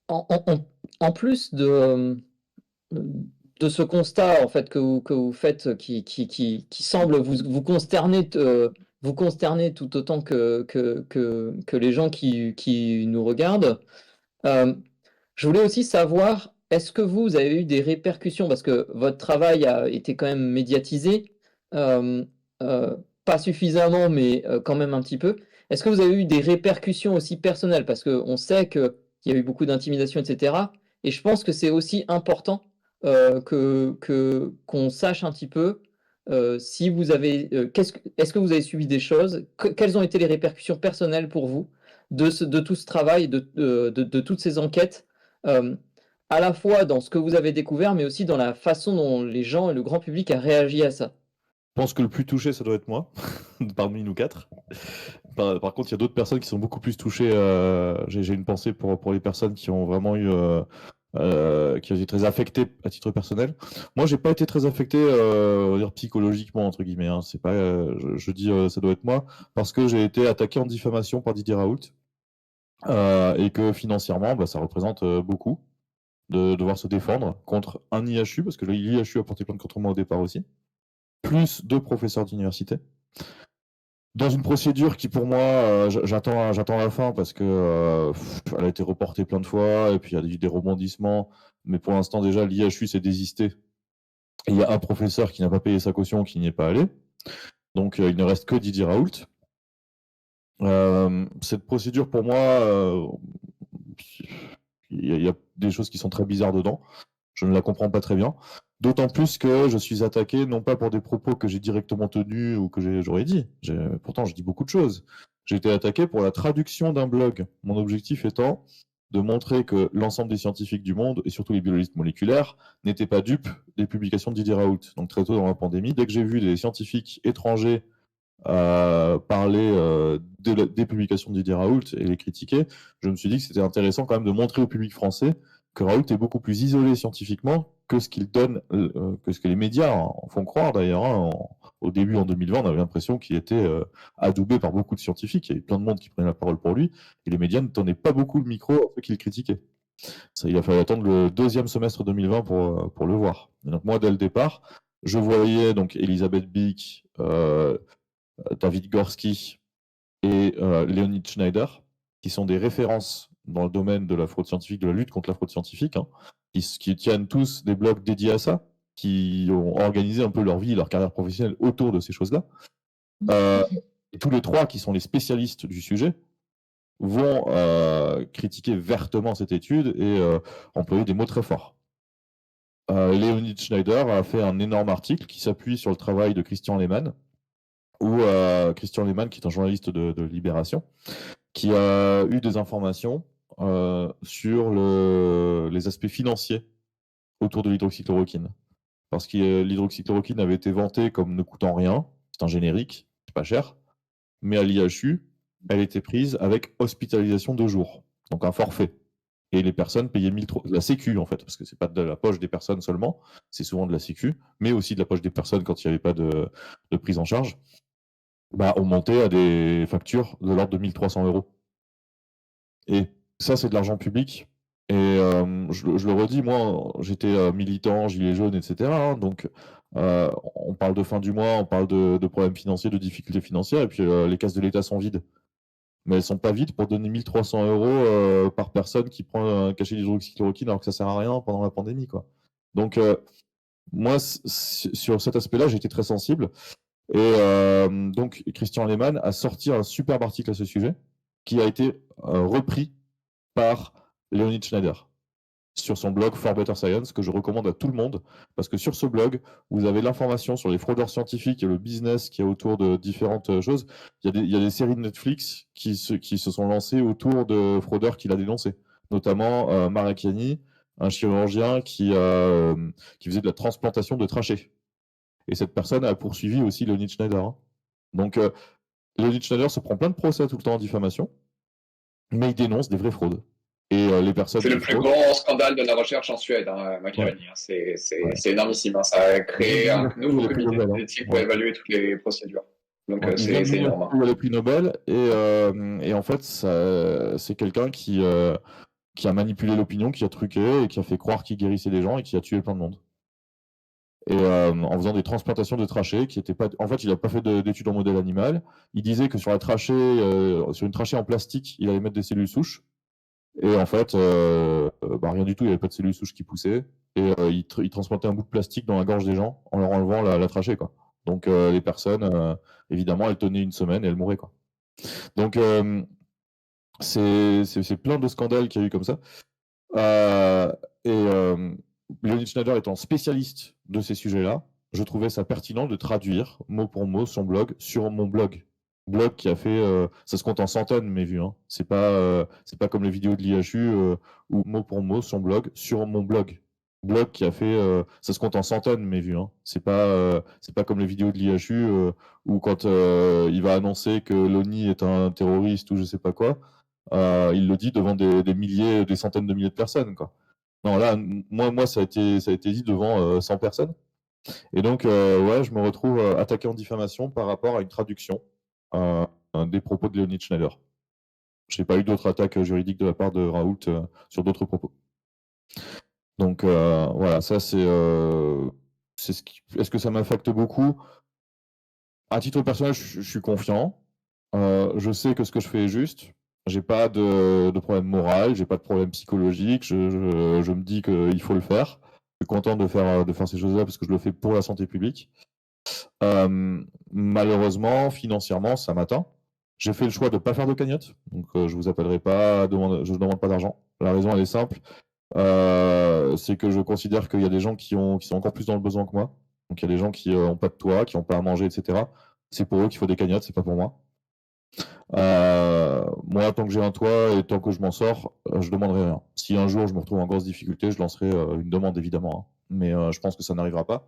En plus de ce constat en fait que vous faites qui semble vous consterner tout autant que les gens qui nous regardent. Je voulais aussi savoir, est-ce que vous avez eu des répercussions, parce que votre travail a été quand même médiatisé, euh, pas suffisamment, mais quand même un petit peu. Est-ce que vous avez eu des répercussions aussi personnelles? Parce qu'on sait qu'il y a eu beaucoup d'intimidation, etc. Et je pense que c'est aussi important qu'on sache un petit peu si vous avez, est-ce que vous avez subi des choses? Quelles ont été les répercussions personnelles pour vous de tout ce travail, de toutes ces enquêtes? euh, à la fois dans ce que vous avez découvert, mais aussi dans la façon dont les gens et le grand public a réagi à ça. Je pense que le plus touché, ça doit être moi, parmi nous quatre. Par contre, il y a d'autres personnes qui sont beaucoup plus touchées. J'ai une pensée pour les personnes qui ont vraiment eu, qui ont été très affectées à titre personnel. Moi, j'ai pas été très affecté, on va dire psychologiquement entre guillemets. Hein. C'est pas, je dis, ça doit être moi, parce que j'ai été attaqué en diffamation par Didier Raoult et que financièrement, bah, ça représente beaucoup de devoir se défendre contre un IHU, parce que l'IHU a porté plainte contre moi au départ aussi, plus deux professeurs d'université. Dans une procédure qui, pour moi, j'attends la fin parce que elle a été reportée plein de fois et puis il y a eu des rebondissements. Mais pour l'instant, déjà, l'IHU s'est désisté. Et il y a un professeur qui n'a pas payé sa caution, qui n'y est pas allé. Donc, il ne reste que Didier Raoult. Cette procédure, pour moi, il y a des choses qui sont très bizarres dedans. Je ne la comprends pas très bien. D'autant plus que je suis attaqué, non pas pour des propos que j'ai directement tenus ou que j'aurais dit. Pourtant, je dis beaucoup de choses. J'ai été attaqué pour la traduction d'un blog. Mon objectif étant de montrer que l'ensemble des scientifiques du monde, et surtout les biologistes moléculaires, n'étaient pas dupes des publications de Didier Raoult. Donc très tôt dans la pandémie, dès que j'ai vu des scientifiques étrangers parler des publications de Didier Raoult et les critiquer, je me suis dit que c'était intéressant quand même de montrer au public français que Raoult est beaucoup plus isolé scientifiquement que ce qu'il donne, que ce que les médias en font croire d'ailleurs. Hein. Au début, en 2020, on avait l'impression qu'il était adoubé par beaucoup de scientifiques. Il y avait plein de monde qui prenait la parole pour lui, et les médias ne tenaient pas beaucoup le micro à ceux qui le critiquaient. Ça, il a fallu attendre le deuxième semestre 2020 pour le voir. Et donc moi, dès le départ, je voyais donc Elisabeth Bick, David Gorski et Leonid Schneider, qui sont des références dans le domaine de la fraude scientifique, de la lutte contre la fraude scientifique, hein, qui tiennent tous des blogs dédiés à ça, qui ont organisé un peu leur vie, leur carrière professionnelle autour de ces choses-là. Et tous les trois, qui sont les spécialistes du sujet, vont critiquer vertement cette étude et employer des mots très forts. Leonid Schneider a fait un énorme article qui s'appuie sur le travail de Christian Lehmann, où Christian Lehmann, qui est un journaliste de Libération, qui a eu des informations sur les aspects financiers autour de l'hydroxychloroquine. Parce que l'hydroxychloroquine avait été vantée comme ne coûtant rien, c'est un générique, c'est pas cher, mais à l'IHU, elle était prise avec hospitalisation de jour, donc un forfait. Et les personnes payaient la Sécu, en fait, parce que c'est pas de la poche des personnes seulement, c'est souvent de la Sécu, mais aussi de la poche des personnes quand il n'y avait pas de prise en charge, bah, on montait à des factures de l'ordre de 1300 €. Et ça, c'est de l'argent public. Et je le redis, moi, j'étais militant, gilet jaune, etc. Hein, donc, on parle de fin du mois, on parle de problèmes financiers, de difficultés financières, et puis les caisses de l'État sont vides. Mais elles sont pas vides pour donner 1300 € par personne qui prend un cachet d'hydroxychloroquine alors que ça sert à rien pendant la pandémie, quoi. Donc, moi, sur cet aspect-là, j'ai été très sensible. Et donc, Christian Lehmann a sorti un superbe article à ce sujet qui a été repris par Leonid Schneider sur son blog For Better Science, que je recommande à tout le monde, parce que sur ce blog, vous avez l'information sur les fraudeurs scientifiques et le business qui est autour de différentes choses. Il y a des séries de Netflix qui se sont lancées autour de fraudeurs qu'il a dénoncés, notamment Marek Yanni, un chirurgien qui faisait de la transplantation de trachées. Et cette personne a poursuivi aussi Leonid Schneider. Hein. Donc, Leonid Schneider se prend plein de procès tout le temps en diffamation, mais il dénonce des vraies fraudes. Et les personnes C'est le qui plus fraudent. grand scandale de la recherche en Suède, hein, Ouais. Macchiarini. Hein. C'est Ouais. énormissime. Hein. Ça a Il vient de créé gagner un la nouveau le prix comité Nobel. Hein. d'éthique pour Ouais. évaluer toutes les procédures. Donc Ouais. Il vient de c'est gagner énorme. Hein. le prix Nobel et en fait, c'est quelqu'un qui qui a manipulé l'opinion, qui a truqué et qui a fait croire qu'il guérissait les gens et qui a tué plein de monde. Et en faisant des transplantations de trachées qui étaient pas. En fait, il n'a pas fait d'études en modèle animal. Il disait que sur la trachée, sur une trachée en plastique, il allait mettre des cellules souches. Et en fait, rien du tout, il n'y avait pas de cellules souches qui poussaient. Et il transplantait un bout de plastique dans la gorge des gens en leur enlevant la trachée, quoi. Donc les personnes, évidemment, elles tenaient une semaine et elles mouraient, quoi. Donc c'est plein de scandales qu'il y a eu comme ça. Leonid Schneider étant spécialiste de ces sujets-là, je trouvais ça pertinent de traduire mot pour mot son blog sur mon blog. Blog qui a fait, ça se compte en centaines mes vues. Hein. C'est pas comme les vidéos de l'IHU où mot pour mot son blog sur mon blog. Blog qui a fait, ça se compte en centaines mes vues. Hein. C'est pas comme les vidéos de l'IHU où quand il va annoncer que l'ONI est un terroriste ou je sais pas quoi, il le dit devant des milliers, des centaines de milliers de personnes, quoi. Non, là, moi, ça a été dit devant 100 personnes. Et donc, ouais, je me retrouve attaqué en diffamation par rapport à une traduction des propos de Leonid Schneider. Je n'ai pas eu d'autres attaques juridiques de la part de Raoult sur d'autres propos. Donc, voilà, ça, c'est Est-ce que ça m'affecte beaucoup? À titre personnel, je suis confiant. Je sais que ce que je fais est juste. J'ai pas de problème moral, j'ai pas de problème psychologique. Je me dis qu'il faut le faire. Je suis content de faire ces choses-là parce que je le fais pour la santé publique. Malheureusement, financièrement, ça m'atteint. J'ai fait le choix de ne pas faire de cagnotte. Donc, je vous appellerai pas, je ne demande pas d'argent. La raison, elle est simple. C'est que je considère qu'il y a des gens qui sont encore plus dans le besoin que moi. Donc, il y a des gens qui n'ont pas de toit, qui n'ont pas à manger, etc. C'est pour eux qu'il faut des cagnottes, c'est pas pour moi. Moi, tant que j'ai un toit et tant que je m'en sors, je demanderai rien. Si un jour je me retrouve en grosse difficulté, je lancerai une demande évidemment, hein. Mais je pense que ça n'arrivera pas.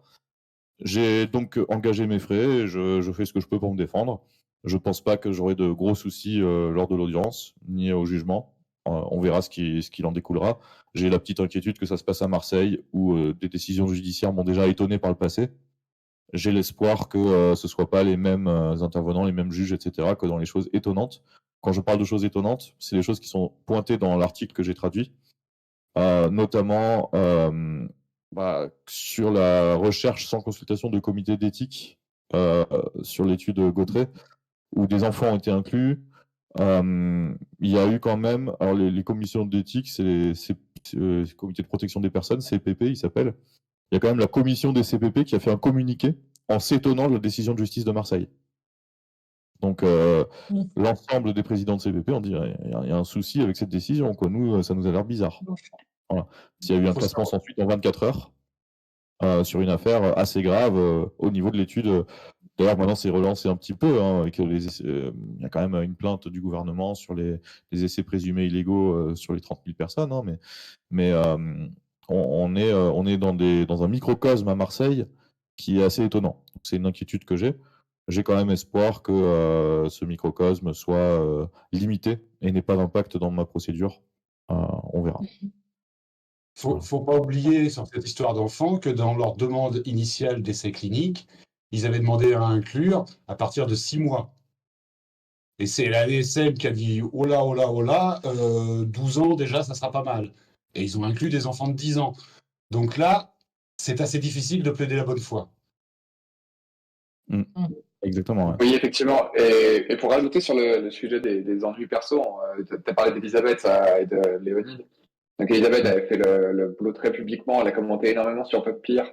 J'ai donc engagé mes frais et je fais ce que je peux pour me défendre. Je pense pas que j'aurai de gros soucis lors de l'audience, ni au jugement. On verra ce qu'il en découlera. J'ai la petite inquiétude que ça se passe à Marseille, où des décisions judiciaires m'ont déjà étonné par le passé. J'ai l'espoir que ce ne soient pas les mêmes intervenants, les mêmes juges, etc., que dans les choses étonnantes. Quand je parle de choses étonnantes, c'est les choses qui sont pointées dans l'article que j'ai traduit, notamment sur la recherche sans consultation de comité d'éthique sur l'étude Gautret, où des enfants ont été inclus. Il y a eu quand même, alors les commissions d'éthique, c'est les comités de protection des personnes, CPP, ils s'appellent. Il y a quand même la commission des CPP qui a fait un communiqué en s'étonnant de la décision de justice de Marseille. Donc, l'ensemble des présidents de CPP ont dit il y a un souci avec cette décision, quoi. Nous, ça nous a l'air bizarre. Voilà. S'il y a eu un classement sans suite en 24 heures sur une affaire assez grave au niveau de l'étude. D'ailleurs, maintenant, c'est relancé un petit peu. Hein, avec il y a quand même une plainte du gouvernement sur les essais présumés illégaux sur les 30 000 personnes. Hein, mais on est dans un microcosme à Marseille qui est assez étonnant. C'est une inquiétude que j'ai. J'ai quand même espoir que ce microcosme soit limité et n'ait pas d'impact dans ma procédure. On verra. Faut pas oublier sur cette histoire d'enfants que dans leur demande initiale d'essai clinique, ils avaient demandé à inclure à partir de 6 mois. Et c'est la l'ANSM qui a dit oh là, 12 ans déjà, ça sera pas mal. Et ils ont inclus des enfants de 10 ans. Donc là, c'est assez difficile de plaider la bonne foi. Exactement. Ouais. Oui, effectivement. Et pour rajouter sur le sujet des ennuis perso, tu as parlé d'Elisabeth et de Léonide. Donc Elisabeth avait fait le boulot très publiquement, elle a commenté énormément sur PubPeer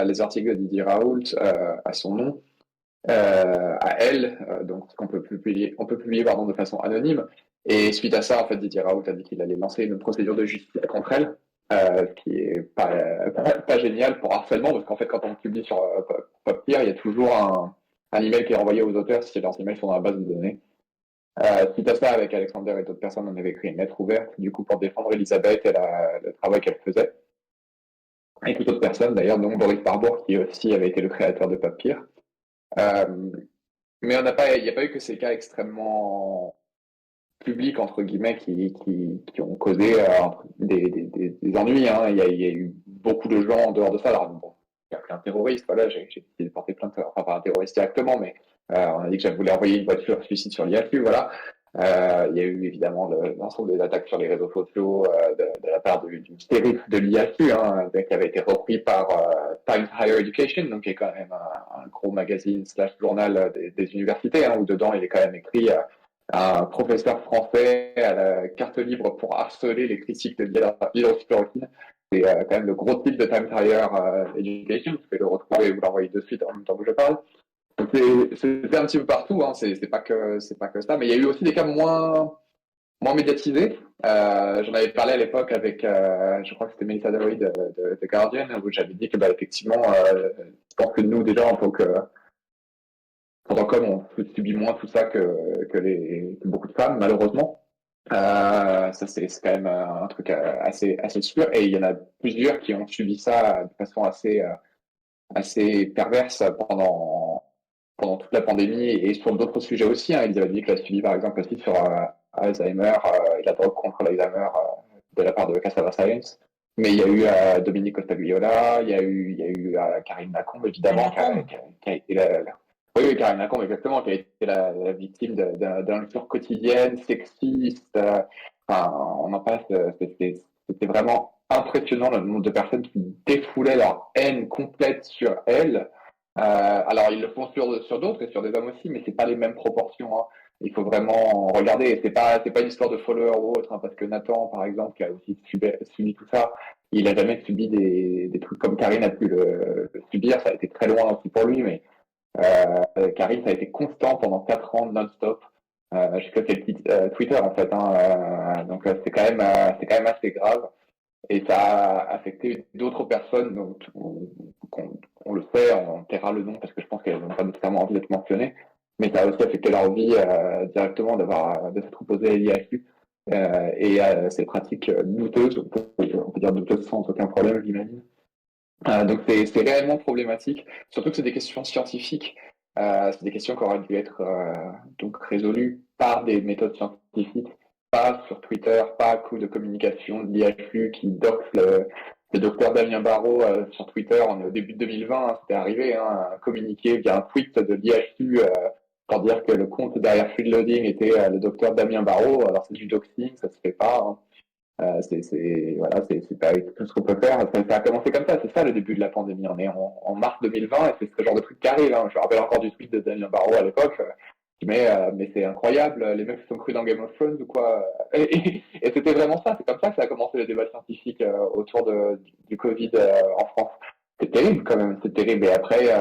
les articles de Didier Raoult à son nom, à elle, donc qu'on peut publier de façon anonyme. Et suite à ça, en fait, Didier Raoult a dit qu'il allait lancer une procédure de justice contre elle, qui est pas génial pour harcèlement, parce qu'en fait, quand on publie sur PubPeer, il y a toujours un email qui est envoyé aux auteurs si leurs emails sont dans la base de données. Suite à ça, avec Alexander et d'autres personnes, on avait écrit une lettre ouverte, du coup, pour défendre Elisabeth et le travail qu'elle faisait. Et toute autre personne, d'ailleurs, dont Boris Barbour, qui aussi avait été le créateur de PubPeer. Mais il n'y a pas eu que ces cas extrêmement publics, entre guillemets, qui ont causé des ennuis. Hein. Il y a eu beaucoup de gens en dehors de ça. Alors, bon, il y a plein de terroristes, voilà, j'ai décidé de porter plainte, enfin pas un terroriste directement, mais on a dit que j'avais voulu envoyer une voiture suicide sur l'IHU, voilà. Il y a eu évidemment l'ensemble des attaques sur les réseaux sociaux de la part du shérif de l'IASU, hein, qui avait été repris par Times Higher Education, donc qui est quand même un gros magazine / journal des universités, hein, où dedans il est quand même écrit un professeur français à la carte libre pour harceler les critiques de l'hydroxychloroquine. C'est quand même le gros titre de Times Higher Education. Vous pouvez le retrouver et vous l'envoyer de suite en même temps que je parle. Donc c'est un petit peu partout, hein. C'est pas que ça, mais il y a eu aussi des cas moins médiatisés. J'en avais parlé à l'époque avec, je crois que c'était Melissa Dewey de Guardian, où j'avais dit que effectivement, je pense que nous déjà en tant qu'hommes, on subit moins tout ça que beaucoup de femmes, malheureusement. Ça c'est quand même un truc assez sûr, et il y en a plusieurs qui ont subi ça de façon assez perverse pendant toute la pandémie et sur d'autres sujets aussi. Hein. Elisabeth l'a suivi par exemple aussi sur Alzheimer et la drogue contre l'Alzheimer de la part de Cassava Science. Mais il y a eu Dominique Costagliola, il y a eu Karine Lacombe évidemment, qui a été oui, Karine Lacombe exactement, qui a été la victime d'injures quotidiennes, sexistes. Enfin, on en passe. C'était vraiment impressionnant le nombre de personnes qui défoulaient leur haine complète sur elle. Alors, ils le font sur d'autres et sur des hommes aussi, mais c'est pas les mêmes proportions. Hein. Il faut vraiment regarder. C'est pas une histoire de followers ou autre, hein, parce que Nathan, par exemple, qui a aussi subi tout ça, il a jamais subi des trucs comme Karine a pu le subir. Ça a été très loin aussi pour lui, mais Karine, ça a été constant pendant 4 ans non-stop. Jusqu'à ses petits Twitter en fait. Hein, donc c'est quand même assez grave. Et ça a affecté d'autres personnes, donc on le sait, on taira le nom parce que je pense qu'elles n'ont pas nécessairement envie d'être mentionnées, mais ça a aussi affecté leur vie directement de s'être opposé à l'IASU et à ces pratiques douteuses, on peut dire douteuses sans aucun problème, j'imagine. Donc c'est réellement problématique, surtout que c'est des questions scientifiques, c'est des questions qui auraient dû être donc résolues par des méthodes scientifiques, pas sur Twitter, pas à coup de communication de l'IHU qui doxe le docteur Damien Barraud sur Twitter. On est au début de 2020, hein, c'était arrivé, hein, un communiqué via un tweet de l'IHU pour dire que le compte derrière Freeloading était le docteur Damien Barraud. Alors c'est du doxing, ça se fait pas. Hein. C'est pas tout ce qu'on peut faire. Ça a commencé comme ça, c'est ça le début de la pandémie. On est en mars 2020 et c'est ce genre de truc qui arrive. Hein. Je me rappelle encore du tweet de Damien Barraud à l'époque. Mais c'est incroyable, les mecs se sont crus dans Game of Thrones ou quoi. Et c'était vraiment ça, c'est comme ça que ça a commencé le débat scientifique autour du Covid en France. C'est terrible quand même, c'est terrible. Et après,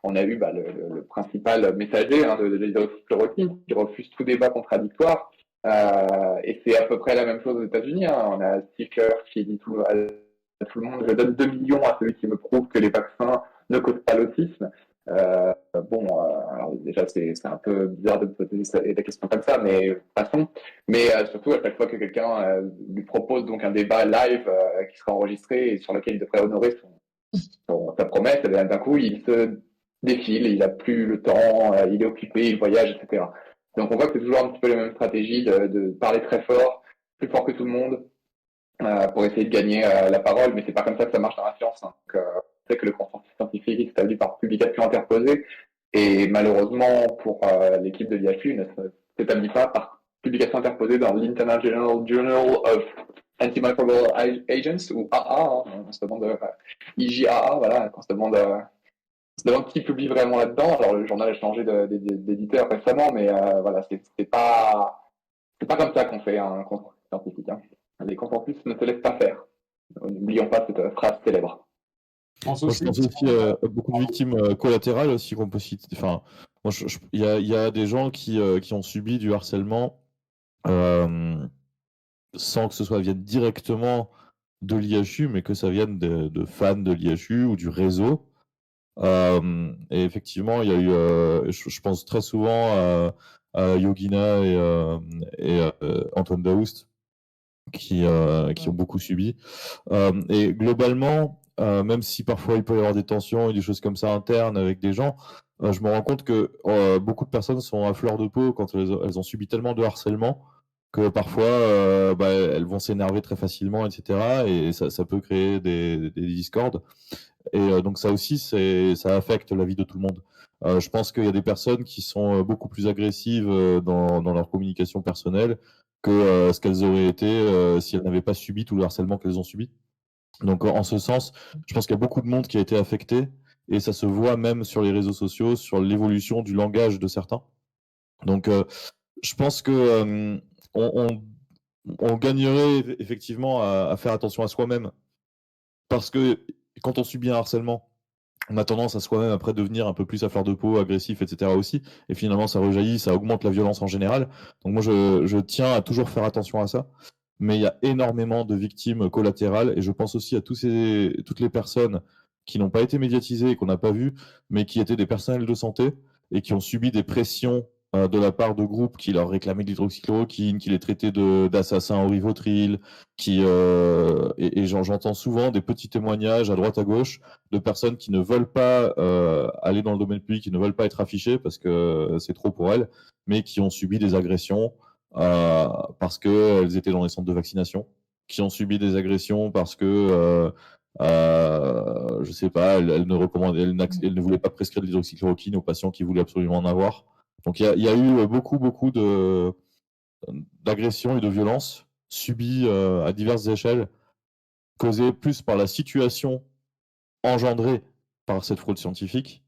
on a eu le principal messager hein, de l'hydroxychloroquine qui refuse tout débat contradictoire. Et c'est à peu près la même chose aux États-Unis. Hein. On a Sticker qui dit à tout le monde, je donne 2 millions à celui qui me prouve que les vaccins ne causent pas l'autisme. Alors déjà c'est un peu bizarre de poser des questions comme ça, mais passons. Mais surtout à chaque fois que quelqu'un lui propose donc un débat live qui sera enregistré et sur lequel il devrait honorer sa promesse, et d'un coup il se défile, il a plus le temps, il est occupé, il voyage, etc. Donc on voit que c'est toujours un petit peu les mêmes stratégies de parler très fort, plus fort que tout le monde, pour essayer de gagner la parole, mais c'est pas comme ça que ça marche dans la science. Hein. Donc, c'est que le consensus scientifique est établi par publication interposée, et malheureusement pour l'équipe de l'IHU, ne s'établit pas par publication interposée dans l'International Journal of Antimicrobial Agents, ou AA, hein, on se demande IJAA, voilà, on se demande qui publie vraiment là-dedans. Alors le journal a changé d'éditeur récemment, mais voilà, c'est pas comme ça qu'on fait un consensus scientifique. Hein. Les consensus ne se laissent pas faire. N'oublions pas cette phrase célèbre. Je pense aussi beaucoup de victimes collatérales aussi qu'on peut citer. Enfin, il y a des gens qui ont subi du harcèlement sans que ce soit vienne directement de l'IHU, mais que ça vienne de fans de l'IHU ou du réseau. Et effectivement, il y a eu, je pense très souvent à Yogina et Antoine Daoust qui ont beaucoup subi. Et globalement, même si parfois il peut y avoir des tensions et des choses comme ça internes avec des gens, je me rends compte que beaucoup de personnes sont à fleur de peau quand elles ont subi tellement de harcèlement que parfois elles vont s'énerver très facilement, etc. Et ça peut créer des discordes. Et donc ça aussi, ça affecte la vie de tout le monde. Je pense qu'il y a des personnes qui sont beaucoup plus agressives dans leur communication personnelle que ce qu'elles auraient été si elles n'avaient pas subi tout le harcèlement qu'elles ont subi. Donc en ce sens, je pense qu'il y a beaucoup de monde qui a été affecté et ça se voit même sur les réseaux sociaux, sur l'évolution du langage de certains. Donc je pense que on gagnerait effectivement à faire attention à soi-même parce que quand on subit un harcèlement, on a tendance à soi-même après devenir un peu plus à fleur de peau, agressif, etc. aussi. Et finalement, ça rejaillit, ça augmente la violence en général. Donc moi, je tiens à toujours faire attention à ça. Mais il y a énormément de victimes collatérales et je pense aussi à toutes les personnes qui n'ont pas été médiatisées et qu'on n'a pas vues, mais qui étaient des personnels de santé et qui ont subi des pressions de la part de groupes qui leur réclamaient de l'hydroxychloroquine, qui les traitaient d'assassins au Rivotril, et j'entends souvent des petits témoignages à droite à gauche de personnes qui ne veulent pas aller dans le domaine public, qui ne veulent pas être affichées parce que c'est trop pour elles, mais qui ont subi des agressions parce qu'elles étaient dans les centres de vaccination, qui ont subi des agressions parce que je sais pas, elles ne voulaient pas prescrire de l'hydroxychloroquine aux patients qui voulaient absolument en avoir. Donc il y a eu beaucoup d'agressions et de violences subies à diverses échelles, causées plus par la situation engendrée par cette fraude scientifique.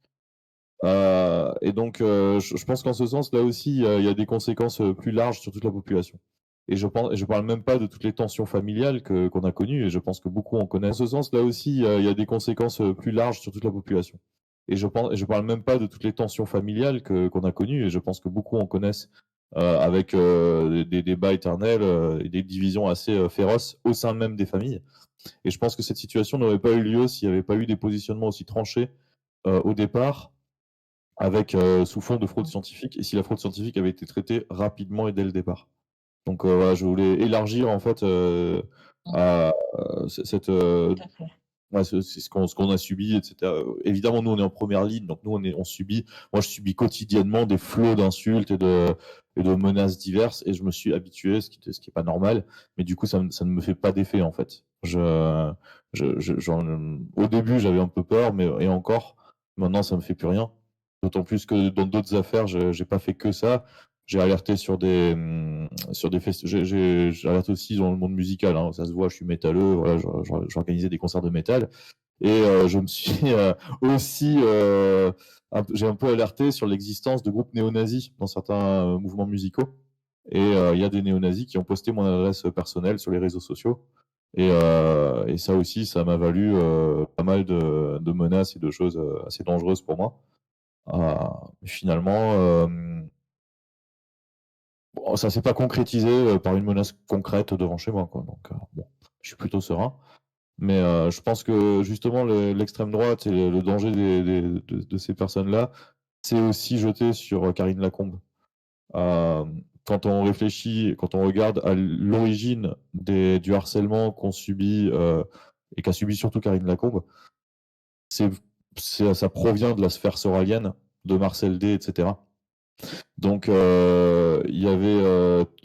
Et donc, je pense qu'en ce sens, là aussi, il y a des conséquences plus larges sur toute la population. Et je parle même pas de toutes les tensions familiales qu'on a connues, et je pense que beaucoup en connaissent. En ce sens, là aussi, il y a des conséquences plus larges sur toute la population. Et je parle même pas de toutes les tensions familiales qu'on a connues, et je pense que beaucoup en connaissent avec des débats éternels et des divisions assez féroces au sein même des familles. Et je pense que cette situation n'aurait pas eu lieu s'il n'y avait pas eu des positionnements aussi tranchés au départ, avec sous fond de fraude scientifique, et si la fraude scientifique avait été traitée rapidement et dès le départ. Donc voilà, je voulais élargir en fait à cette ouais, c'est ce qu'on a subi, etc. Évidemment, nous on est en première ligne, donc nous on subit. Moi, je subis quotidiennement des flots d'insultes et de menaces diverses, et je me suis habitué, ce qui est pas normal. Mais du coup, ça ne me fait pas d'effet en fait. Au début, j'avais un peu peur, mais et encore, maintenant, ça me fait plus rien. D'autant plus que dans d'autres affaires, j'ai pas fait que ça. J'ai alerté sur des j'ai alerté aussi dans le monde musical, hein. Ça se voit, je suis métalleux, voilà, j'organisais des concerts de métal. Et je me suis aussi j'ai un peu alerté sur l'existence de groupes néo-nazis dans certains mouvements musicaux. Et il y a des néo-nazis qui ont posté mon adresse personnelle sur les réseaux sociaux. Et ça aussi, ça m'a valu pas mal de menaces et de choses assez dangereuses pour moi. Finalement, bon, ça s'est pas concrétisé par une menace concrète devant chez moi, quoi. Donc bon, je suis plutôt serein. Mais je pense que justement l'extrême droite et le danger de ces personnes-là, c'est aussi jeté sur Karine Lacombe. Quand on réfléchit, quand on regarde à l'origine du harcèlement qu'on subit et qu'a subi surtout Karine Lacombe, ça provient de la sphère soralienne, de Marcel D, etc. Donc il y avait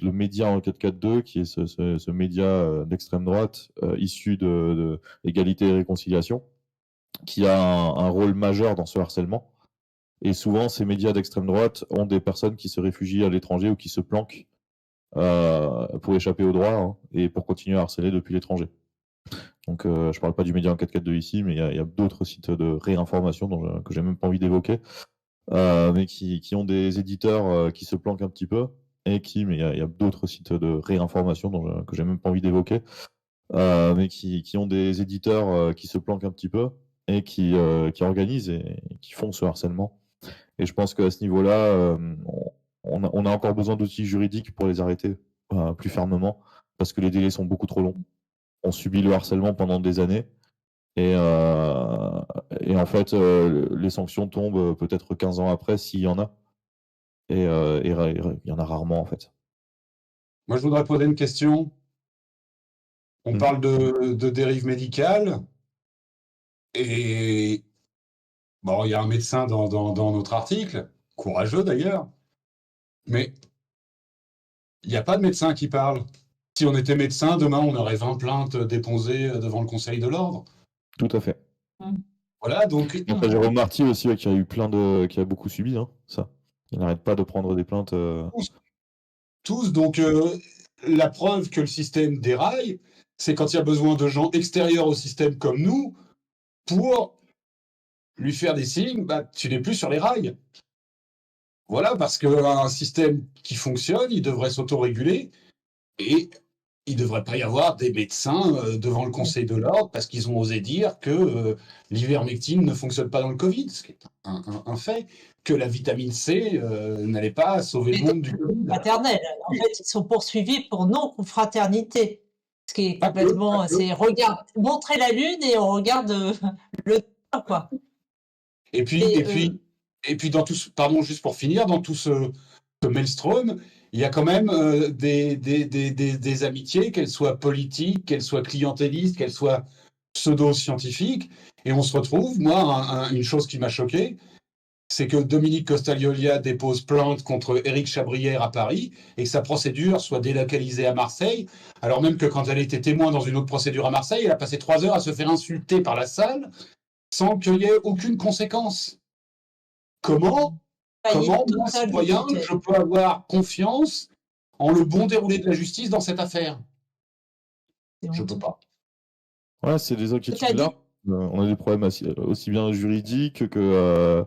le média Enquête 4.2 qui est ce média d'extrême droite issu de Égalité et Réconciliation, qui a un rôle majeur dans ce harcèlement. Et souvent, ces médias d'extrême droite ont des personnes qui se réfugient à l'étranger ou qui se planquent pour échapper au droit, hein, et pour continuer à harceler depuis l'étranger. Donc je parle pas du média Enquête 4.2 ici, mais il y a d'autres sites de réinformation que j'ai même pas envie d'évoquer. Mais qui ont des éditeurs qui se planquent un petit peu, mais il y a d'autres sites de réinformation que j'ai même pas envie d'évoquer, mais qui ont des éditeurs qui se planquent un petit peu et qui organisent et qui font ce harcèlement. Et je pense qu'à ce niveau-là, on a encore besoin d'outils juridiques pour les arrêter plus fermement, parce que les délais sont beaucoup trop longs. On subit le harcèlement pendant des années. Et en fait, les sanctions tombent peut-être 15 ans après, s'il y en a. Et il y en a rarement, en fait. Moi, je voudrais poser une question. On parle de dérive médicale. Et bon, il y a un médecin dans notre article, courageux d'ailleurs, mais il n'y a pas de médecin qui parle. Si on était médecin, demain, on aurait 20 plaintes déposées devant le Conseil de l'ordre. Tout à fait. Voilà, donc Donc, t'as Jérôme Marty aussi, ouais, qui a beaucoup subi, hein, ça. Il n'arrête pas de prendre des plaintes. tous, donc la preuve que le système déraille, c'est quand il y a besoin de gens extérieurs au système comme nous pour lui faire des signes, bah, tu n'es plus sur les rails. Voilà, parce qu'un système qui fonctionne, il devrait s'autoréguler et il ne devrait pas y avoir des médecins devant le Conseil de l'Ordre parce qu'ils ont osé dire que l'ivermectine ne fonctionne pas dans le Covid, ce qui est un fait, que la vitamine C n'allait pas sauver le monde du Covid. Fraternelle. En fait, ils sont poursuivis pour non-fraternité. Ce qui est Pas que, complètement. pas que. C'est montrer la Lune et on regarde le temps, quoi. Et puis dans tout ce, pardon, juste pour finir, dans tout ce maelstrom, il y a quand même des amitiés, qu'elles soient politiques, qu'elles soient clientélistes, qu'elles soient pseudo-scientifiques. Et on se retrouve, moi, une chose qui m'a choqué, c'est que Dominique Costa-Gioia dépose plainte contre Éric Chabrière à Paris et que sa procédure soit délocalisée à Marseille, alors même que quand elle était témoin dans une autre procédure à Marseille, elle a passé 3 heures à se faire insulter par la salle sans qu'il y ait aucune conséquence. Comment, moi, citoyen, je peux avoir confiance en le bon déroulé de la justice dans cette affaire? Je peux pas. Ouais, c'est des inquiétudes là. On a des problèmes aussi bien juridiques que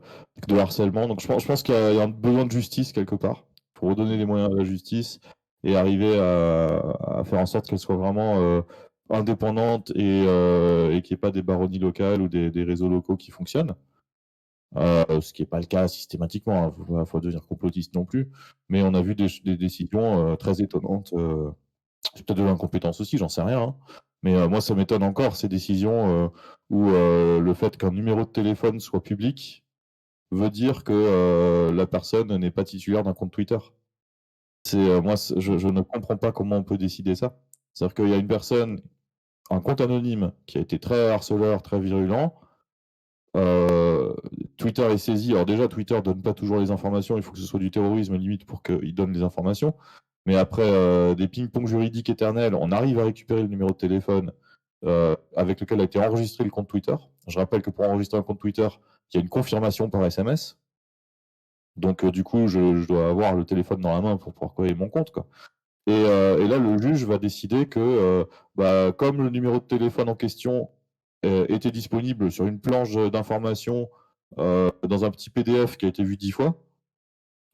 de harcèlement. Donc je pense qu'il y a un besoin de justice quelque part. Il faut redonner les moyens à la justice et arriver à faire en sorte qu'elle soit vraiment indépendante et qu'il n'y ait pas des baronnies locales ou des réseaux locaux qui fonctionnent. Ce qui n'est pas le cas systématiquement, il ne faut devenir complotiste non plus. Mais on a vu des décisions très étonnantes. C'est peut-être de l'incompétence aussi, j'en sais rien. Hein. Mais moi, ça m'étonne encore, ces décisions où le fait qu'un numéro de téléphone soit public veut dire que la personne n'est pas titulaire d'un compte Twitter. Moi, je ne comprends pas comment on peut décider ça. C'est-à-dire qu'il y a une personne, un compte anonyme, qui a été très harceleur, très virulent. Twitter est saisi. Alors déjà, Twitter donne pas toujours les informations. Il faut que ce soit du terrorisme limite pour qu'il donne les informations. Mais après des ping-pong juridiques éternels, on arrive à récupérer le numéro de téléphone avec lequel a été enregistré le compte Twitter. Je rappelle que pour enregistrer un compte Twitter, il y a une confirmation par SMS. Donc du coup, je dois avoir le téléphone dans la main pour pouvoir coller mon compte, quoi. Et là, le juge va décider que comme le numéro de téléphone en question était disponible sur une planche d'information dans un petit PDF qui a été vu 10 fois,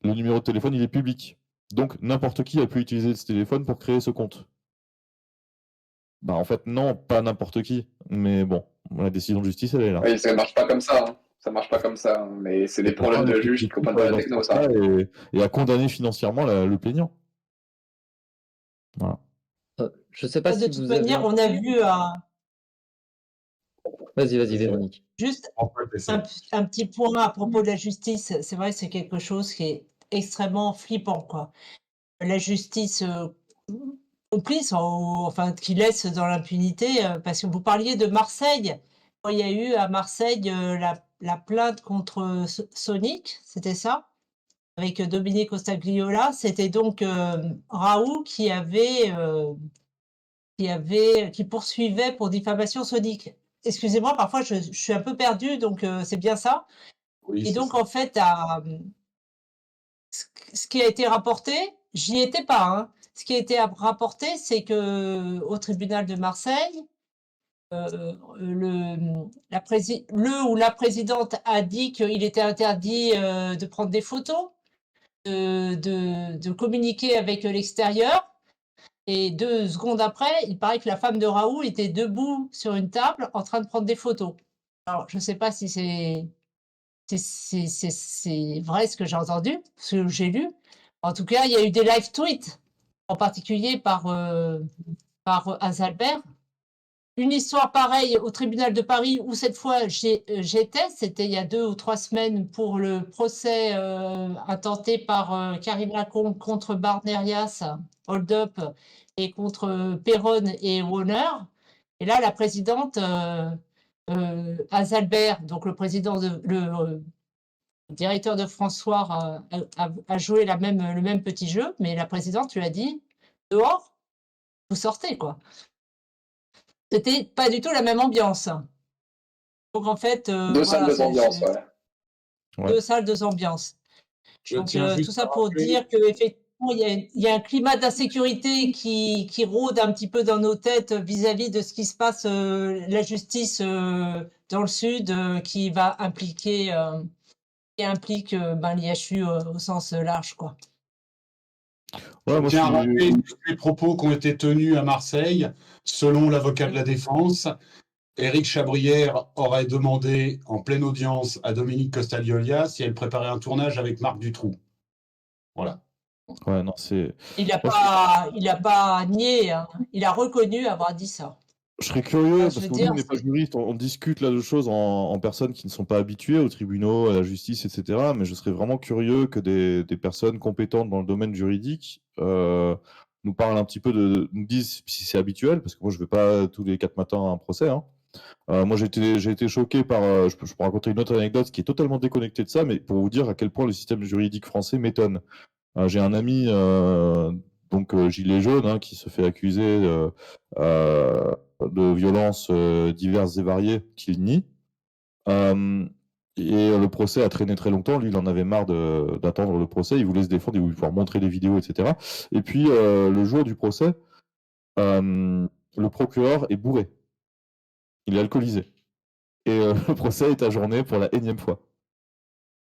le numéro de téléphone, il est public. Donc, n'importe qui a pu utiliser ce téléphone pour créer ce compte. Bah, en fait, non, pas n'importe qui. Mais bon, la décision de justice, elle est là. Oui, ça marche pas comme ça. Hein. Ça marche pas comme ça. Hein. Mais c'est des problèmes de juges qui comprennent pas la techno, ça. Et à condamner financièrement le plaignant. Voilà. Je sais pas de si toute vous manière, avez... on a vu Vas-y, Véronique. juste un petit point à propos de la justice. C'est vrai, c'est quelque chose qui est extrêmement flippant, quoi. La justice complice, enfin, qui laisse dans l'impunité, parce que vous parliez de Marseille. Quand il y a eu à Marseille la plainte contre Sonic, c'était ça? Avec Dominique Costagliola, c'était donc Raoult qui poursuivait pour diffamation Sonic. Excusez-moi, parfois je suis un peu perdue, donc c'est bien ça. Oui, et donc, en fait, ce qui a été rapporté, j'y étais pas, hein. Ce qui a été rapporté, c'est que au tribunal de Marseille, la présidente a dit qu'il était interdit de prendre des photos, de communiquer avec l'extérieur. Et 2 secondes après, il paraît que la femme de Raoult était debout sur une table en train de prendre des photos. Alors, je ne sais pas si c'est vrai ce que j'ai entendu, ce que j'ai lu. En tout cas, il y a eu des live tweets, en particulier par Azalbert. Une histoire pareille au tribunal de Paris où cette fois j'étais, c'était il y a 2 ou 3 semaines pour le procès intenté par Karim Lacombe contre Barnerias, Hold Up, et contre Perron et Warner. Et là, la présidente Azalbert, donc le directeur de François, a joué le même petit jeu, mais la présidente lui a dit dehors, vous sortez, quoi. C'était pas du tout la même ambiance. Donc en fait, Deux salles, voilà, deux ambiances, ouais. Ouais. 2 salles, 2 ambiances. Je Donc tiens tout juste ça à pour rappeler, dire qu'effectivement, il y a un climat d'insécurité qui rôde un petit peu dans nos têtes vis-à-vis de ce qui se passe, la justice dans le sud, qui implique ben, l'IHU au sens large, quoi. Ouais, je moi, tiens à rappeler suis... tous les propos qui ont été tenus à Marseille. Selon l'avocat de la Mm. défense, Éric Chabrière aurait demandé en pleine audience à Dominique Costagnolia si elle préparait un tournage avec Marc Dutroux. Voilà. Ouais, non, c'est... Il n'a Moi, pas nié, hein. Il a reconnu avoir dit ça. je serais curieux, Je parce veux que nous, dire, on n'est pas juristes, on discute là de choses en personnes qui ne sont pas habituées aux tribunaux, à la justice, etc. Mais je serais vraiment curieux que des personnes compétentes dans le domaine juridique nous parlent un petit peu nous disent si c'est habituel, parce que moi, je ne vais pas tous les 4 matins à un procès. Hein. Moi, j'ai été choqué par. Je peux raconter une autre anecdote qui est totalement déconnectée de ça, mais pour vous dire à quel point le système juridique français m'étonne. J'ai un ami, donc gilet jaune, hein, qui se fait accuser de violences diverses et variées qu'il nie. Et le procès a traîné très longtemps. Lui, il en avait marre d'attendre le procès. Il voulait se défendre, il voulait pouvoir montrer des vidéos, etc. Et puis, le jour du procès, le procureur est bourré. Il est alcoolisé. Et le procès est ajourné pour la énième fois.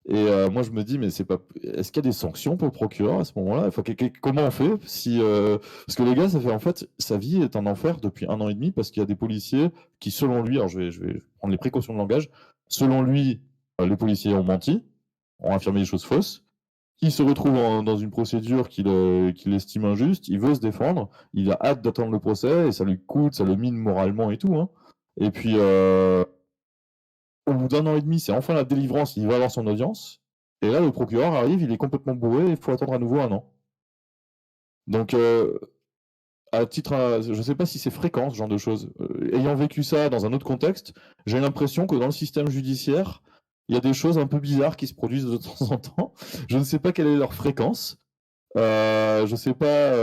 Et moi, je me dis, mais c'est pas. Est-ce qu'il y a des sanctions pour le procureur à ce moment-là? Enfin, comment on fait si parce que les gars, ça fait en fait, sa vie est un enfer depuis 1 an et demi parce qu'il y a des policiers qui, selon lui, alors je vais prendre les précautions de langage, selon lui, les policiers ont menti, ont affirmé des choses fausses. Il se retrouve dans une procédure qu'il estime injuste, il veut se défendre, il a hâte d'attendre le procès et ça lui coûte, ça le mine moralement et tout. Hein. Et puis, au bout d'1 an et demi, c'est enfin la délivrance, il va avoir son audience. Et là, le procureur arrive, il est complètement bourré, il faut attendre à nouveau 1 an. Donc, à titre, je ne sais pas si c'est fréquent, ce genre de choses. Ayant vécu ça dans un autre contexte, j'ai l'impression que dans le système judiciaire, il y a des choses un peu bizarres qui se produisent de temps en temps. Je ne sais pas quelle est leur fréquence. Je sais pas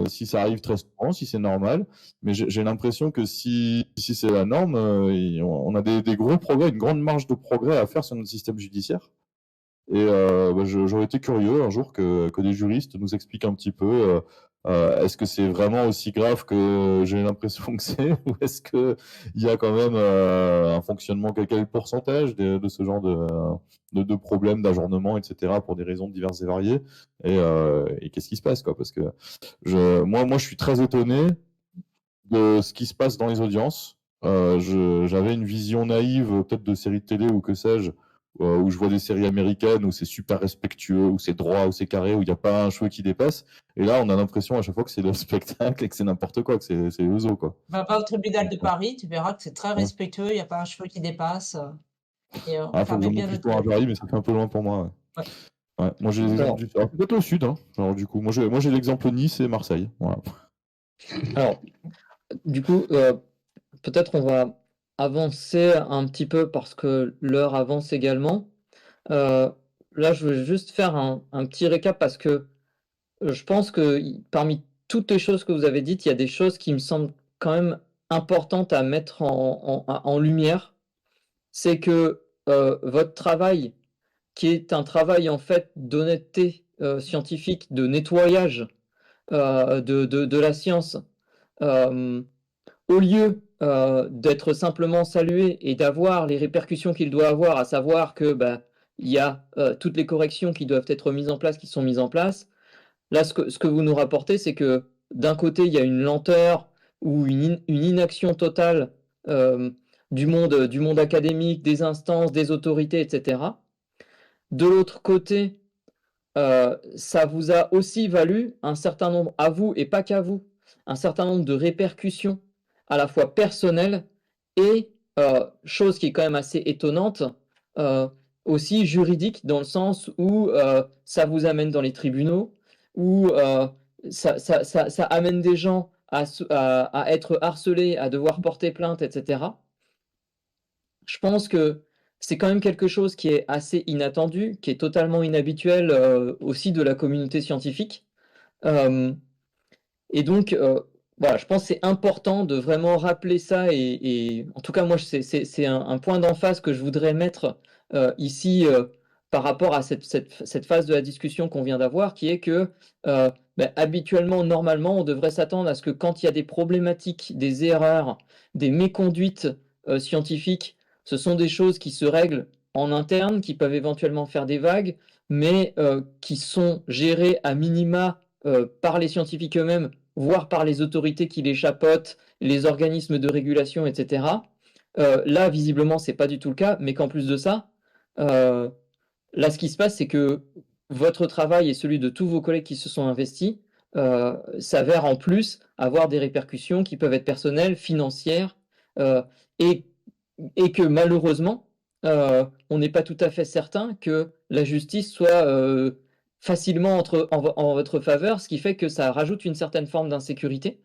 si ça arrive très souvent, si c'est normal, mais j'ai l'impression que si c'est la norme, on a des gros progrès, une grande marge de progrès à faire sur notre système judiciaire. Et j'aurais été curieux un jour que des juristes nous expliquent un petit peu est-ce que c'est vraiment aussi grave que j'ai l'impression que c'est, ou est-ce qu'il y a quand même un fonctionnement, quel est le pourcentage de ce genre de problèmes d'ajournement, etc., pour des raisons diverses et variées, et qu'est-ce qui se passe, quoi, parce que moi, je suis très étonné de ce qui se passe dans les audiences. J'avais une vision naïve, peut-être de séries de télé ou que sais-je, où je vois des séries américaines où c'est super respectueux, où c'est droit, où c'est carré, où il n'y a pas un cheveu qui dépasse. Et là, on a l'impression à chaque fois que c'est le spectacle et que c'est n'importe quoi, que c'est le zoo, quoi. va au tribunal de Paris, tu verras que c'est très Ouais. respectueux, il n'y a pas un cheveu qui dépasse. Et Ah, enfin, faut que mais je bien monte notre plutôt à Paris, mais ça fait un peu loin pour moi. Ouais. Ouais. Moi, j'ai Alors, peut-être au sud, hein. Alors, du coup, moi, j'ai l'exemple Nice et Marseille. Voilà. alors, du coup, peut-être on va avancer un petit peu parce que l'heure avance également. Là, je veux juste faire un petit récap parce que je pense que parmi toutes les choses que vous avez dites, il y a des choses qui me semblent quand même importantes à mettre en lumière. C'est que votre travail, qui est un travail en fait d'honnêteté scientifique, de nettoyage de la science, au lieu d'être simplement salué et d'avoir les répercussions qu'il doit avoir, à savoir que bah, il y a toutes les corrections qui doivent être mises en place, qui sont mises en place. Là, ce que vous nous rapportez, c'est que d'un côté, il y a une lenteur ou une inaction totale du monde académique, des instances, des autorités, etc. De l'autre côté, ça vous a aussi valu un certain nombre, à vous et pas qu'à vous, un certain nombre de répercussions à la fois personnelles et, chose qui est quand même assez étonnante, aussi juridiques, dans le sens où ça vous amène dans les tribunaux, où ça amène des gens à être harcelés, à devoir porter plainte, etc. Je pense que c'est quand même quelque chose qui est assez inattendu, qui est totalement inhabituel aussi de la communauté scientifique. Et donc, voilà, je pense que c'est important de vraiment rappeler ça et en tout cas, moi, c'est un point d'emphase que je voudrais mettre ici par rapport à cette phase de la discussion qu'on vient d'avoir, qui est que habituellement, normalement, on devrait s'attendre à ce que quand il y a des problématiques, des erreurs, des méconduites scientifiques, ce sont des choses qui se règlent en interne, qui peuvent éventuellement faire des vagues, mais qui sont gérées à minima par les scientifiques eux-mêmes, voire par les autorités qui les chapeautent, les organismes de régulation, etc. Là, visiblement, c'est pas du tout le cas, mais qu'en plus de ça, là, ce qui se passe, c'est que votre travail et celui de tous vos collègues qui se sont investis s'avère en plus avoir des répercussions qui peuvent être personnelles, financières, euh, et, et que malheureusement, on n'est pas tout à fait certain que la justice soit facilement en votre faveur, ce qui fait que ça rajoute une certaine forme d'insécurité.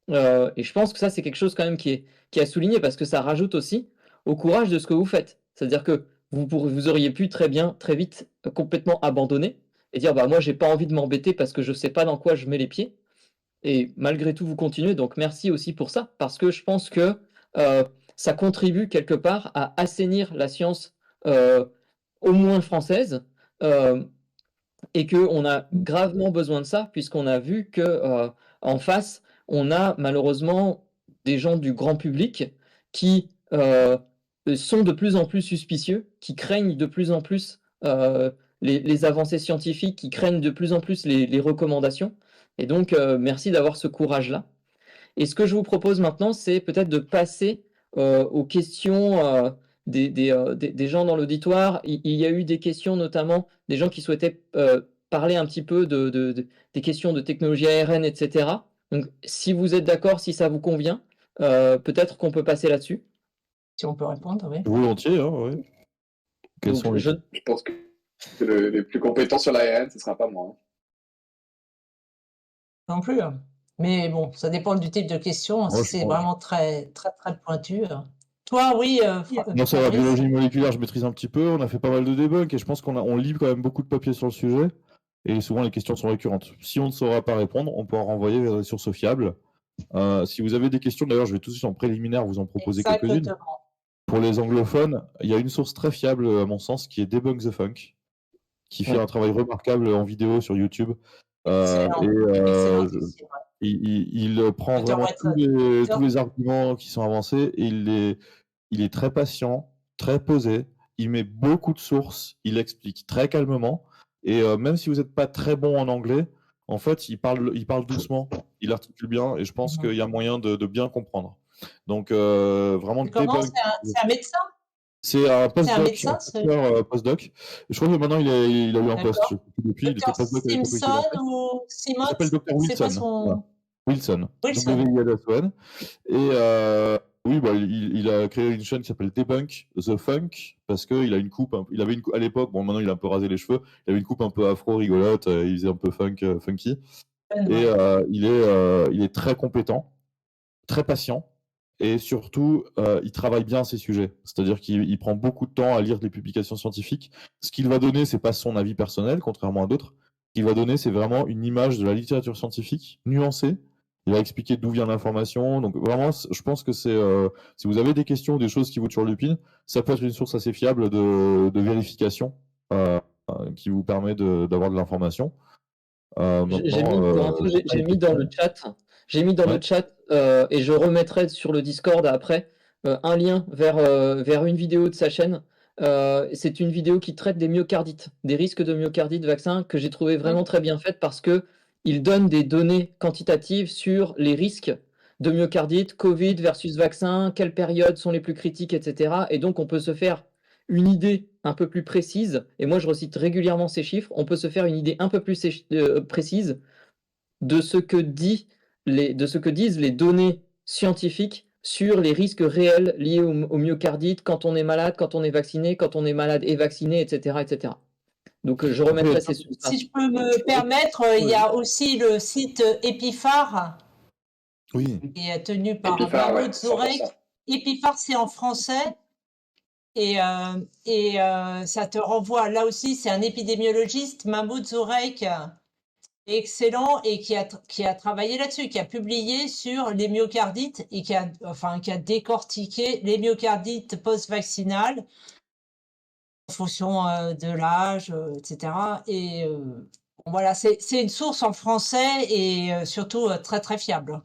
Et je pense que ça, c'est quelque chose quand même qui est à souligner parce que ça rajoute aussi au courage de ce que vous faites. C'est-à-dire que vous auriez pu très bien, très vite, complètement abandonner et dire, bah moi, j'ai pas envie de m'embêter parce que je sais pas dans quoi je mets les pieds. Et malgré tout, vous continuez. Donc merci aussi pour ça, parce que je pense que euh, ça contribue quelque part à assainir la science, euh, au moins française. Euh, et qu'on a gravement besoin de ça, puisqu'on a vu que en face, on a malheureusement des gens du grand public qui sont de plus en plus suspicieux, qui craignent de plus en plus les avancées scientifiques, qui craignent de plus en plus les recommandations. Et donc, merci d'avoir ce courage-là. Et ce que je vous propose maintenant, c'est peut-être de passer aux questions des gens dans l'auditoire. Il y a eu des questions, notamment des gens qui souhaitaient parler un petit peu des questions de technologie ARN, etc. Donc, si vous êtes d'accord, si ça vous convient, peut-être qu'on peut passer là-dessus. Si on peut répondre, oui. Volontiers, hein, ouais. Quels Donc, sont les... Je pense que les plus compétents sur l'ARN, ce sera pas moi. Non plus. Mais bon, ça dépend du type de question. Moi, Si je c'est pense- vraiment très, très, très pointu. Toi, oui, Moi, ça va, Fabrice. biologie moléculaire, je maîtrise un petit peu. On a fait pas mal de debunk et je pense on lit quand même beaucoup de papiers sur le sujet. Et souvent, les questions sont récurrentes. Si on ne saura pas répondre, on pourra renvoyer vers des sources fiables. Si vous avez des questions, d'ailleurs, je vais tout de suite en préliminaire vous en proposer quelques-unes. Exactement. Pour les anglophones, il y a une source très fiable, à mon sens, qui est Debunk the Funk, qui fait Ouais. un travail remarquable en vidéo sur YouTube. Excellent. Et Excellentissime, ouais. il prend Je vraiment devrais être- tous les arguments qui sont avancés et il est très patient, très posé, il met beaucoup de sources, il explique très calmement. Et même si vous n'êtes pas très bon en anglais, en fait, il parle doucement, il articule bien et je pense qu'il y a moyen de bien comprendre. Donc, vraiment, Comment Debunk. c'est un médecin? C'est un C'est un postdoc, médecin, postdoc. Je crois que maintenant il a eu un poste. D'accord. Je sais plus depuis, il était Docteur postdoc à l'époque où il s'est Simpson lancé. ou Il Simons? s'appelle Dr C'est quoi Wilson. Voilà. son... Wilson. Wilson. W-I-L-S-O-N. Et oui, bah, il a créé une chaîne qui s'appelle Debunk the Funk parce qu'il a une coupe. Il avait une coupe à l'époque. Bon, maintenant il a un peu rasé les cheveux. Il avait une coupe un peu afro rigolote. Il faisait un peu funky. Et il est très compétent, très patient. Et surtout, il travaille bien ses sujets. C'est-à-dire qu'il prend beaucoup de temps à lire des publications scientifiques. Ce qu'il va donner, c'est pas son avis personnel, contrairement à d'autres. Ce qu'il va donner, c'est vraiment une image de la littérature scientifique nuancée. Il va expliquer d'où vient l'information. Donc vraiment, je pense que c'est si vous avez des questions ou des choses qui vous turlupinent, ça peut être une source assez fiable de vérification qui vous permet d'avoir de l'information. J'ai mis, pour info, j'ai mis dans le chat, Ouais. et je remettrai sur le Discord après un lien vers une vidéo de sa chaîne. C'est une vidéo qui traite des myocardites, des risques de myocardite vaccin que j'ai trouvé vraiment très bien faite parce que il donne des données quantitatives sur les risques de myocardite, Covid versus vaccin, quelles périodes sont les plus critiques, etc. Et donc on peut se faire une idée un peu plus précise, et moi je recite régulièrement ces chiffres, on peut se faire une idée un peu plus précise de ce que disent les données scientifiques sur les risques réels liés au myocardite quand on est malade, quand on est vacciné, quand on est malade et vacciné, etc. etc. Donc je remettrai ces sources. Si je peux me permettre, il y a aussi le site Epiphar Oui. qui est tenu par Epiphar, Mahmoud ouais, Zourek. 100%. Epiphar, c'est en français. Et ça te renvoie, là aussi, c'est un épidémiologiste, Mahmoud Zourek, excellent et qui a travaillé là-dessus, qui a publié sur les myocardites et qui a décortiqué les myocardites post-vaccinales en fonction de l'âge, etc. Et voilà, c'est une source en français et surtout très très fiable.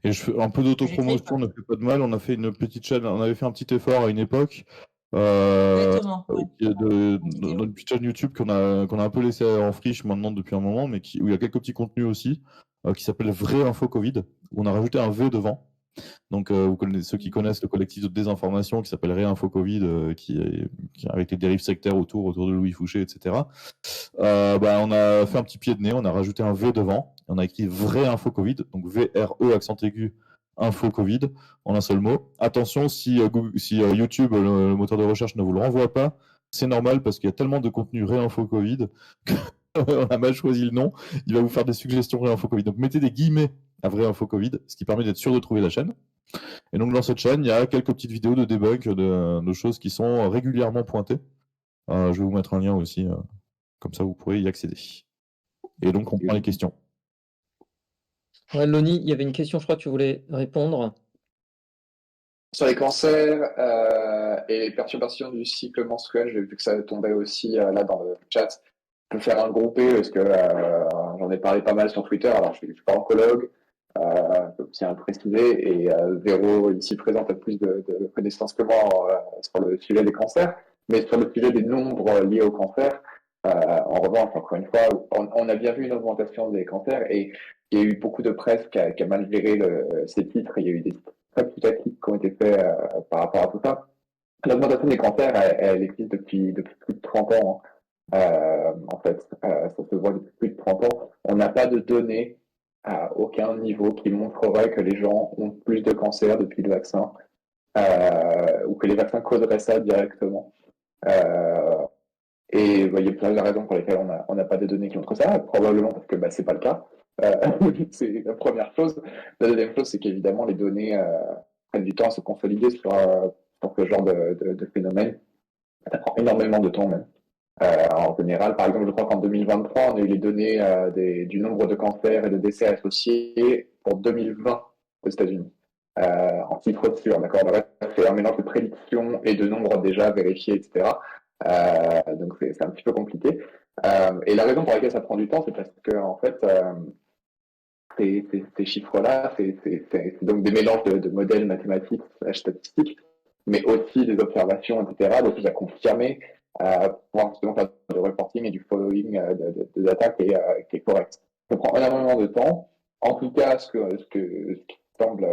Et je fais un peu d'autopromotion, ne fait pas de mal. On a fait une petite chaîne, on avait fait un petit effort à une époque. Exactement. Dans une petite chaîne YouTube qu'on a un peu laissé en friche maintenant depuis un moment, mais où il y a quelques petits contenus aussi, qui s'appelle Vraie Info Covid, où on a rajouté un V devant. Donc, ceux qui connaissent le collectif de désinformation qui s'appelle Réinfo Covid, avec les dérives sectaires autour de Louis Fouché, etc. On a fait un petit pied de nez, on a rajouté un V devant, on a écrit Vraie Info Covid, donc VRE accent aigu Info Covid en un seul mot. Attention, si YouTube, le moteur de recherche, ne vous le renvoie pas, c'est normal parce qu'il y a tellement de contenu Réinfo Covid qu'on a mal choisi le nom. Il va vous faire des suggestions Réinfo Covid. Donc mettez des guillemets à Vraie Info Covid, ce qui permet d'être sûr de trouver la chaîne. Et donc dans cette chaîne, il y a quelques petites vidéos de debunk de choses qui sont régulièrement pointées. Je vais vous mettre un lien aussi, comme ça vous pourrez y accéder. Et donc on prend les questions. Ouais, Loni, il y avait une question, je crois que tu voulais répondre. Sur les cancers et les perturbations du cycle menstruel, j'ai vu que ça tombait aussi là dans le chat. Je peux faire un groupé parce que j'en ai parlé pas mal sur Twitter. Alors, je ne suis pas oncologue, je tiens à préciser, et Véro, ici présente, a plus de connaissances que moi sur le sujet des cancers, mais sur le sujet des nombres liés au cancer, en revanche, encore une fois, on a bien vu une augmentation des cancers et il y a eu beaucoup de presse qui a mal géré ces titres. Il y a eu des très petits articles qui ont été faits par rapport à tout ça. L'augmentation des cancers, elle existe depuis plus de 30 ans. En fait, ça se voit depuis plus de 30 ans. On n'a pas de données à aucun niveau qui montreraient que les gens ont plus de cancer depuis le vaccin ou que les vaccins causeraient ça directement. Et il y a plein de raisons pour lesquelles on n'a pas de données qui montrent ça, probablement parce que c'est pas le cas. C'est la première chose. La deuxième chose, c'est qu'évidemment, les données prennent du temps à se consolider sur ce genre de phénomène. Ça prend énormément de temps même. En général, par exemple, je crois qu'en 2023, on a eu les données du nombre de cancers et de décès associés pour 2020 aux États-Unis. En titre sûr, d'accord. C'est un mélange de prédictions et de nombres déjà vérifiés, etc. Donc c'est un petit peu compliqué. Et la raison pour laquelle ça prend du temps, c'est parce que en fait, ces chiffres-là, c'est donc des mélanges de modèles mathématiques, statistiques, mais aussi des observations, etc. Donc ça a confirmé pour justement faire du reporting et du following de data qui est correct. Ça prend énormément de temps. En tout cas, ce qui semble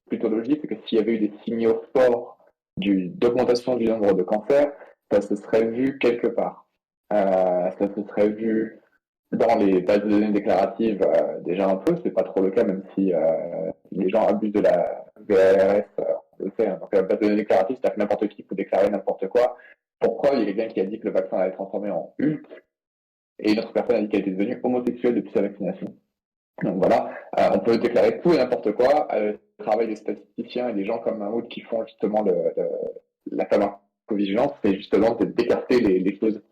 plutôt logique, c'est que s'il y avait eu des signaux forts d'augmentation du nombre de cancers, ça se serait vu quelque part. Ça se serait vu dans les bases de données déclaratives déjà un peu, c'est pas trop le cas, même si les gens abusent de la VARS, on le sait. Hein. Donc la base de données déclarative, c'est-à-dire que n'importe qui peut déclarer n'importe quoi. Pourquoi il y a quelqu'un qui a dit que le vaccin allait être transformé en Hulk, et une autre personne a dit qu'elle était devenue homosexuelle depuis sa vaccination. Donc voilà, on peut déclarer tout et n'importe quoi. Le travail des statisticiens et des gens comme Mahmoud qui font justement la pharmacovigilance, c'est justement de d'écarter les choses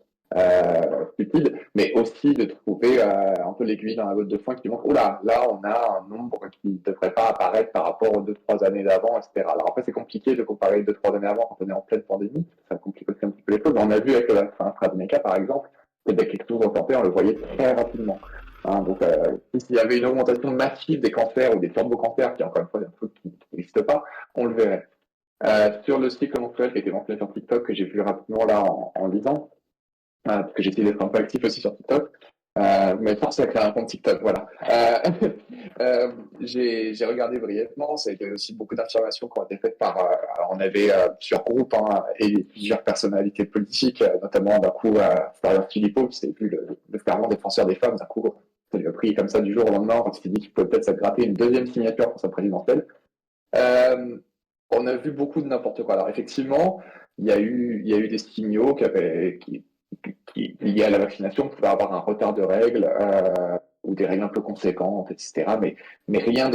stupides, mais aussi de trouver un peu l'aiguille dans la botte de foin qui montre, là on a un nombre qui ne devrait pas apparaître par rapport aux 2-3 années d'avant, etc. Alors après, c'est compliqué de comparer 2-3 années avant quand on est en pleine pandémie, ça complique aussi un petit peu les choses, mais on a vu avec le vaccin AstraZeneca, par exemple, que dès que quelque chose reportait, on le voyait très rapidement. Hein, donc, s'il y avait une augmentation massive des cancers ou des turbo-cancers, qui encore une fois, est un truc qui n'existe pas, on le verrait. Sur le cycle menstruel qui a été mentionné sur TikTok, que j'ai vu rapidement là en lisant, parce que j'ai essayé d'être un peu actif aussi sur TikTok, mais force à créer un compte TikTok, voilà. J'ai regardé brièvement, ça a été aussi beaucoup d'informations qui ont été faites par, on avait sur groupe et plusieurs personnalités politiques, notamment d'un coup Florian Philippot, qui s'est vu le fervent défenseur des femmes, d'un coup ça lui a pris comme ça du jour au lendemain quand il s'est dit qu'il pouvait peut-être se gratter une deuxième signature pour sa présidentielle. On a vu beaucoup de n'importe quoi. Alors effectivement, il y a eu des signaux qui liés à la vaccination, pouvaient avoir un retard de règles ou des règles un peu conséquentes, etc. Mais rien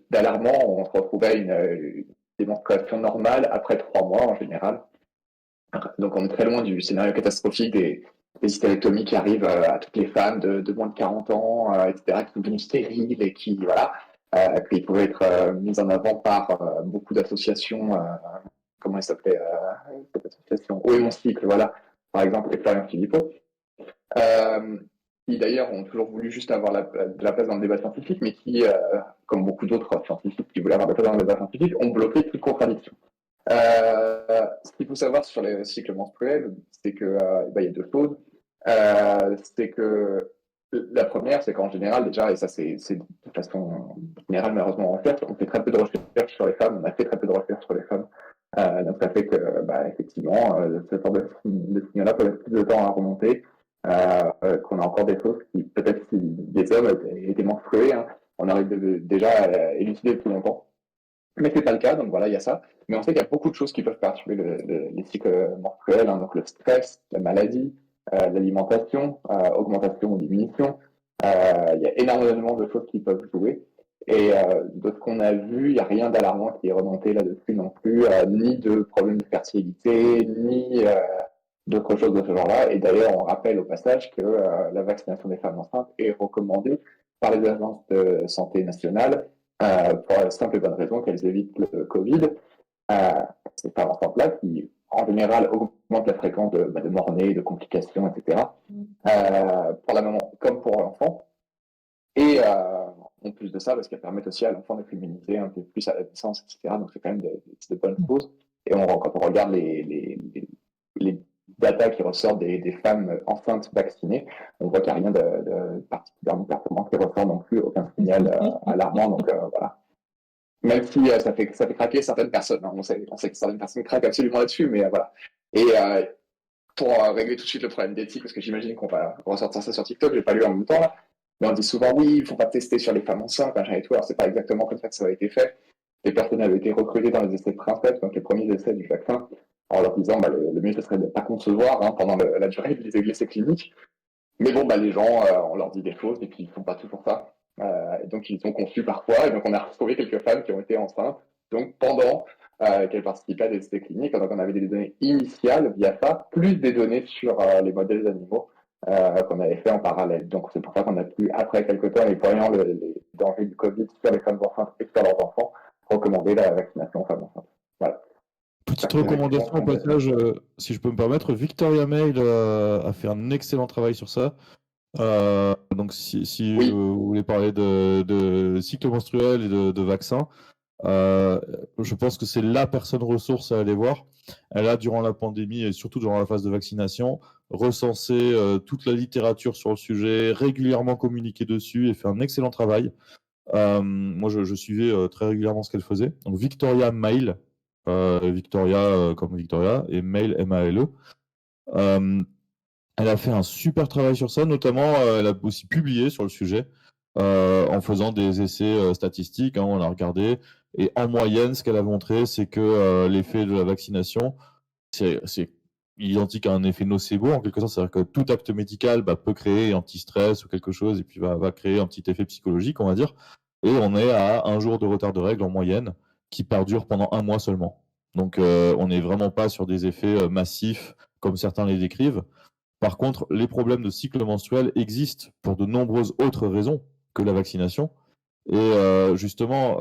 d'alarmant. On se retrouvait à une démonstration normale après 3 mois en général. Donc on est très loin du scénario catastrophique des hystérectomies qui arrivent à toutes les femmes de moins de 40 ans, etc., qui sont devenues stériles et qui, voilà, qui pouvaient être mises en avant par beaucoup d'associations, comment elle s'appelait, cette association, Oui, mon cycle, voilà, par exemple, et Florian Philippot, qui d'ailleurs ont toujours voulu juste avoir de la place dans le débat scientifique, mais qui, comme beaucoup d'autres scientifiques qui voulaient avoir de la place dans le débat scientifique, ont bloqué toute contradiction. Ce qu'il faut savoir sur les cycles menstruels, c'est que il y a deux choses. C'est que la première, c'est qu'en général, déjà, et ça c'est de façon générale, malheureusement, en recherche, on fait très peu de recherches sur les femmes, on a fait très peu de recherches sur les femmes. Donc ça fait que, effectivement, ce genre de signaux-là peuvent être plus de temps à remonter, qu'on a encore des choses qui, peut-être si des hommes étaient menstrués, hein, on aurait déjà élucidé depuis longtemps. Mais c'est pas le cas, donc voilà, il y a ça. Mais on sait qu'il y a beaucoup de choses qui peuvent perturber les cycles menstruels, hein, donc le stress, la maladie, l'alimentation, augmentation ou diminution. Il y a énormément de choses qui peuvent jouer. Et de ce qu'on a vu, il n'y a rien d'alarmant qui est remonté là-dessus non plus, ni de problèmes de fertilité, ni d'autres choses de ce genre-là. Et d'ailleurs, on rappelle au passage que la vaccination des femmes enceintes est recommandée par les agences de santé nationales pour la simple et bonne raison qu'elles évitent le Covid. Ces femmes enceintes-là qui, en général, augmentent la fréquence de mort-nés, de complications, etc. Pour la maman comme pour l'enfant. Et en plus de ça, parce qu'elles permettent aussi à l'enfant d'être immunisé un peu plus à la naissance, etc. Donc c'est quand même de bonnes choses. Et quand on regarde les data qui ressortent des femmes enceintes vaccinées, on voit qu'il n'y a rien de particulièrement performant qui ressort non plus, aucun signal alarmant. Donc voilà. Même si ça fait craquer certaines personnes. Hein. On sait que certaines personnes craquent absolument là-dessus, mais voilà. Et pour régler tout de suite le problème d'éthique, parce que j'imagine qu'on va ressortir ça sur TikTok, j'ai pas lu en même temps là, mais on dit souvent oui, il faut pas tester sur les femmes enceintes, machin et tout. Alors c'est pas exactement comme ça que ça a été fait. Les personnes avaient été recrutées dans les essais de Princeps, donc les premiers essais du vaccin, en leur disant le mieux ce serait de ne pas concevoir pendant la durée des essais cliniques. Mais bon, les gens, on leur dit des choses et puis ils font pas toujours ça. Et donc ils ont conçu parfois, et donc on a retrouvé quelques femmes qui ont été enceintes, donc pendant qu'elles participaient à des essais cliniques, donc on avait des données initiales via ça, plus des données sur les modèles animaux qu'on avait fait en parallèle. Donc c'est pour ça qu'on a pu, après quelques temps, et voyant les dangers du Covid sur les femmes enceintes et sur leurs enfants, recommander la vaccination aux femmes enceintes. Voilà. Petite recommandation au passage, si je peux me permettre, Victoria Mail a fait un excellent travail sur ça. Donc si Oui. vous voulez parler de cycle menstruel et de vaccins, je pense que c'est la personne ressource à aller voir. Elle a, durant la pandémie et surtout durant la phase de vaccination, recensé toute la littérature sur le sujet, régulièrement communiqué dessus et fait un excellent travail. Moi, je suivais très régulièrement ce qu'elle faisait. Donc Victoria Mail, Victoria comme Victoria, et Mail M-A-L-E. Elle a fait un super travail sur ça, notamment elle a aussi publié sur le sujet en faisant des essais statistiques, hein, on a regardé, et en moyenne, ce qu'elle a montré, c'est que l'effet de la vaccination, c'est identique à un effet nocebo, en quelque sorte, c'est-à-dire que tout acte médical peut créer anti-stress ou quelque chose, et puis va créer un petit effet psychologique, on va dire, et on est à 1 jour de retard de règle en moyenne, qui perdure pendant 1 mois seulement. Donc on n'est vraiment pas sur des effets massifs, comme certains les décrivent. Par contre, les problèmes de cycle menstruel existent pour de nombreuses autres raisons que la vaccination. Et justement,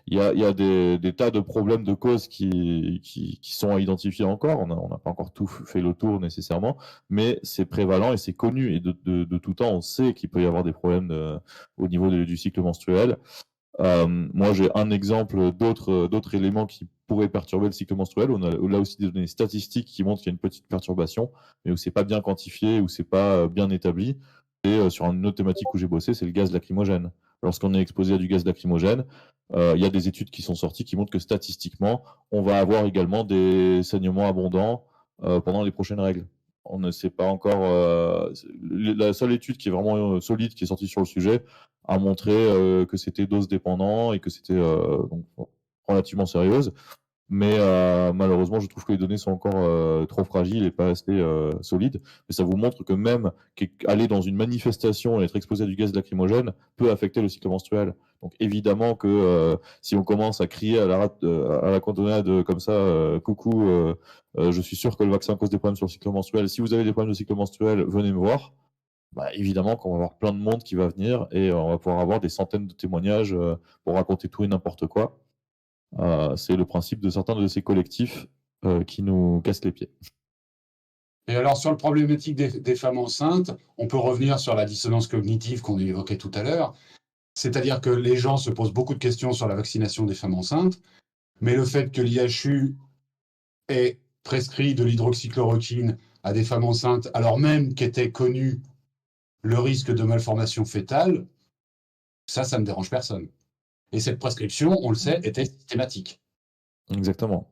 il y a des tas de problèmes de causes qui sont à identifier encore. On n'a pas encore tout fait le tour nécessairement, mais c'est prévalent et c'est connu. Et de tout temps, on sait qu'il peut y avoir des problèmes au niveau du cycle menstruel. Moi, j'ai un exemple d'autres éléments qui pourraient perturber le cycle menstruel. On a là aussi des données statistiques qui montrent qu'il y a une petite perturbation, mais où c'est pas bien quantifié, où c'est pas bien établi. Et sur une autre thématique où j'ai bossé, c'est le gaz lacrymogène. Lorsqu'on est exposé à du gaz lacrymogène, il y a des études qui sont sorties qui montrent que statistiquement, on va avoir également des saignements abondants pendant les prochaines règles. On ne sait pas encore. La seule étude qui est vraiment solide, qui est sortie sur le sujet, a montré que c'était dose dépendant et que c'était donc relativement sérieuse. Mais malheureusement, je trouve que les données sont encore trop fragiles et pas assez solides. Mais ça vous montre que même aller dans une manifestation et être exposé à du gaz lacrymogène peut affecter le cycle menstruel. Donc évidemment que si on commence à crier à la cantonade comme ça, coucou, je suis sûr que le vaccin cause des problèmes sur le cycle menstruel. Si vous avez des problèmes de cycle menstruel, venez me voir. Bah, évidemment qu'on va avoir plein de monde qui va venir et on va pouvoir avoir des centaines de témoignages pour raconter tout et n'importe quoi. C'est le principe de certains de ces collectifs qui nous cassent les pieds. Et alors, sur le problématique des femmes enceintes, on peut revenir sur la dissonance cognitive qu'on évoquait tout à l'heure. C'est-à-dire que les gens se posent beaucoup de questions sur la vaccination des femmes enceintes, mais le fait que l'IHU ait prescrit de l'hydroxychloroquine à des femmes enceintes, alors même qu'était connu le risque de malformation fœtale, ça ne dérange personne. Et cette prescription, on le sait, était systématique. Exactement.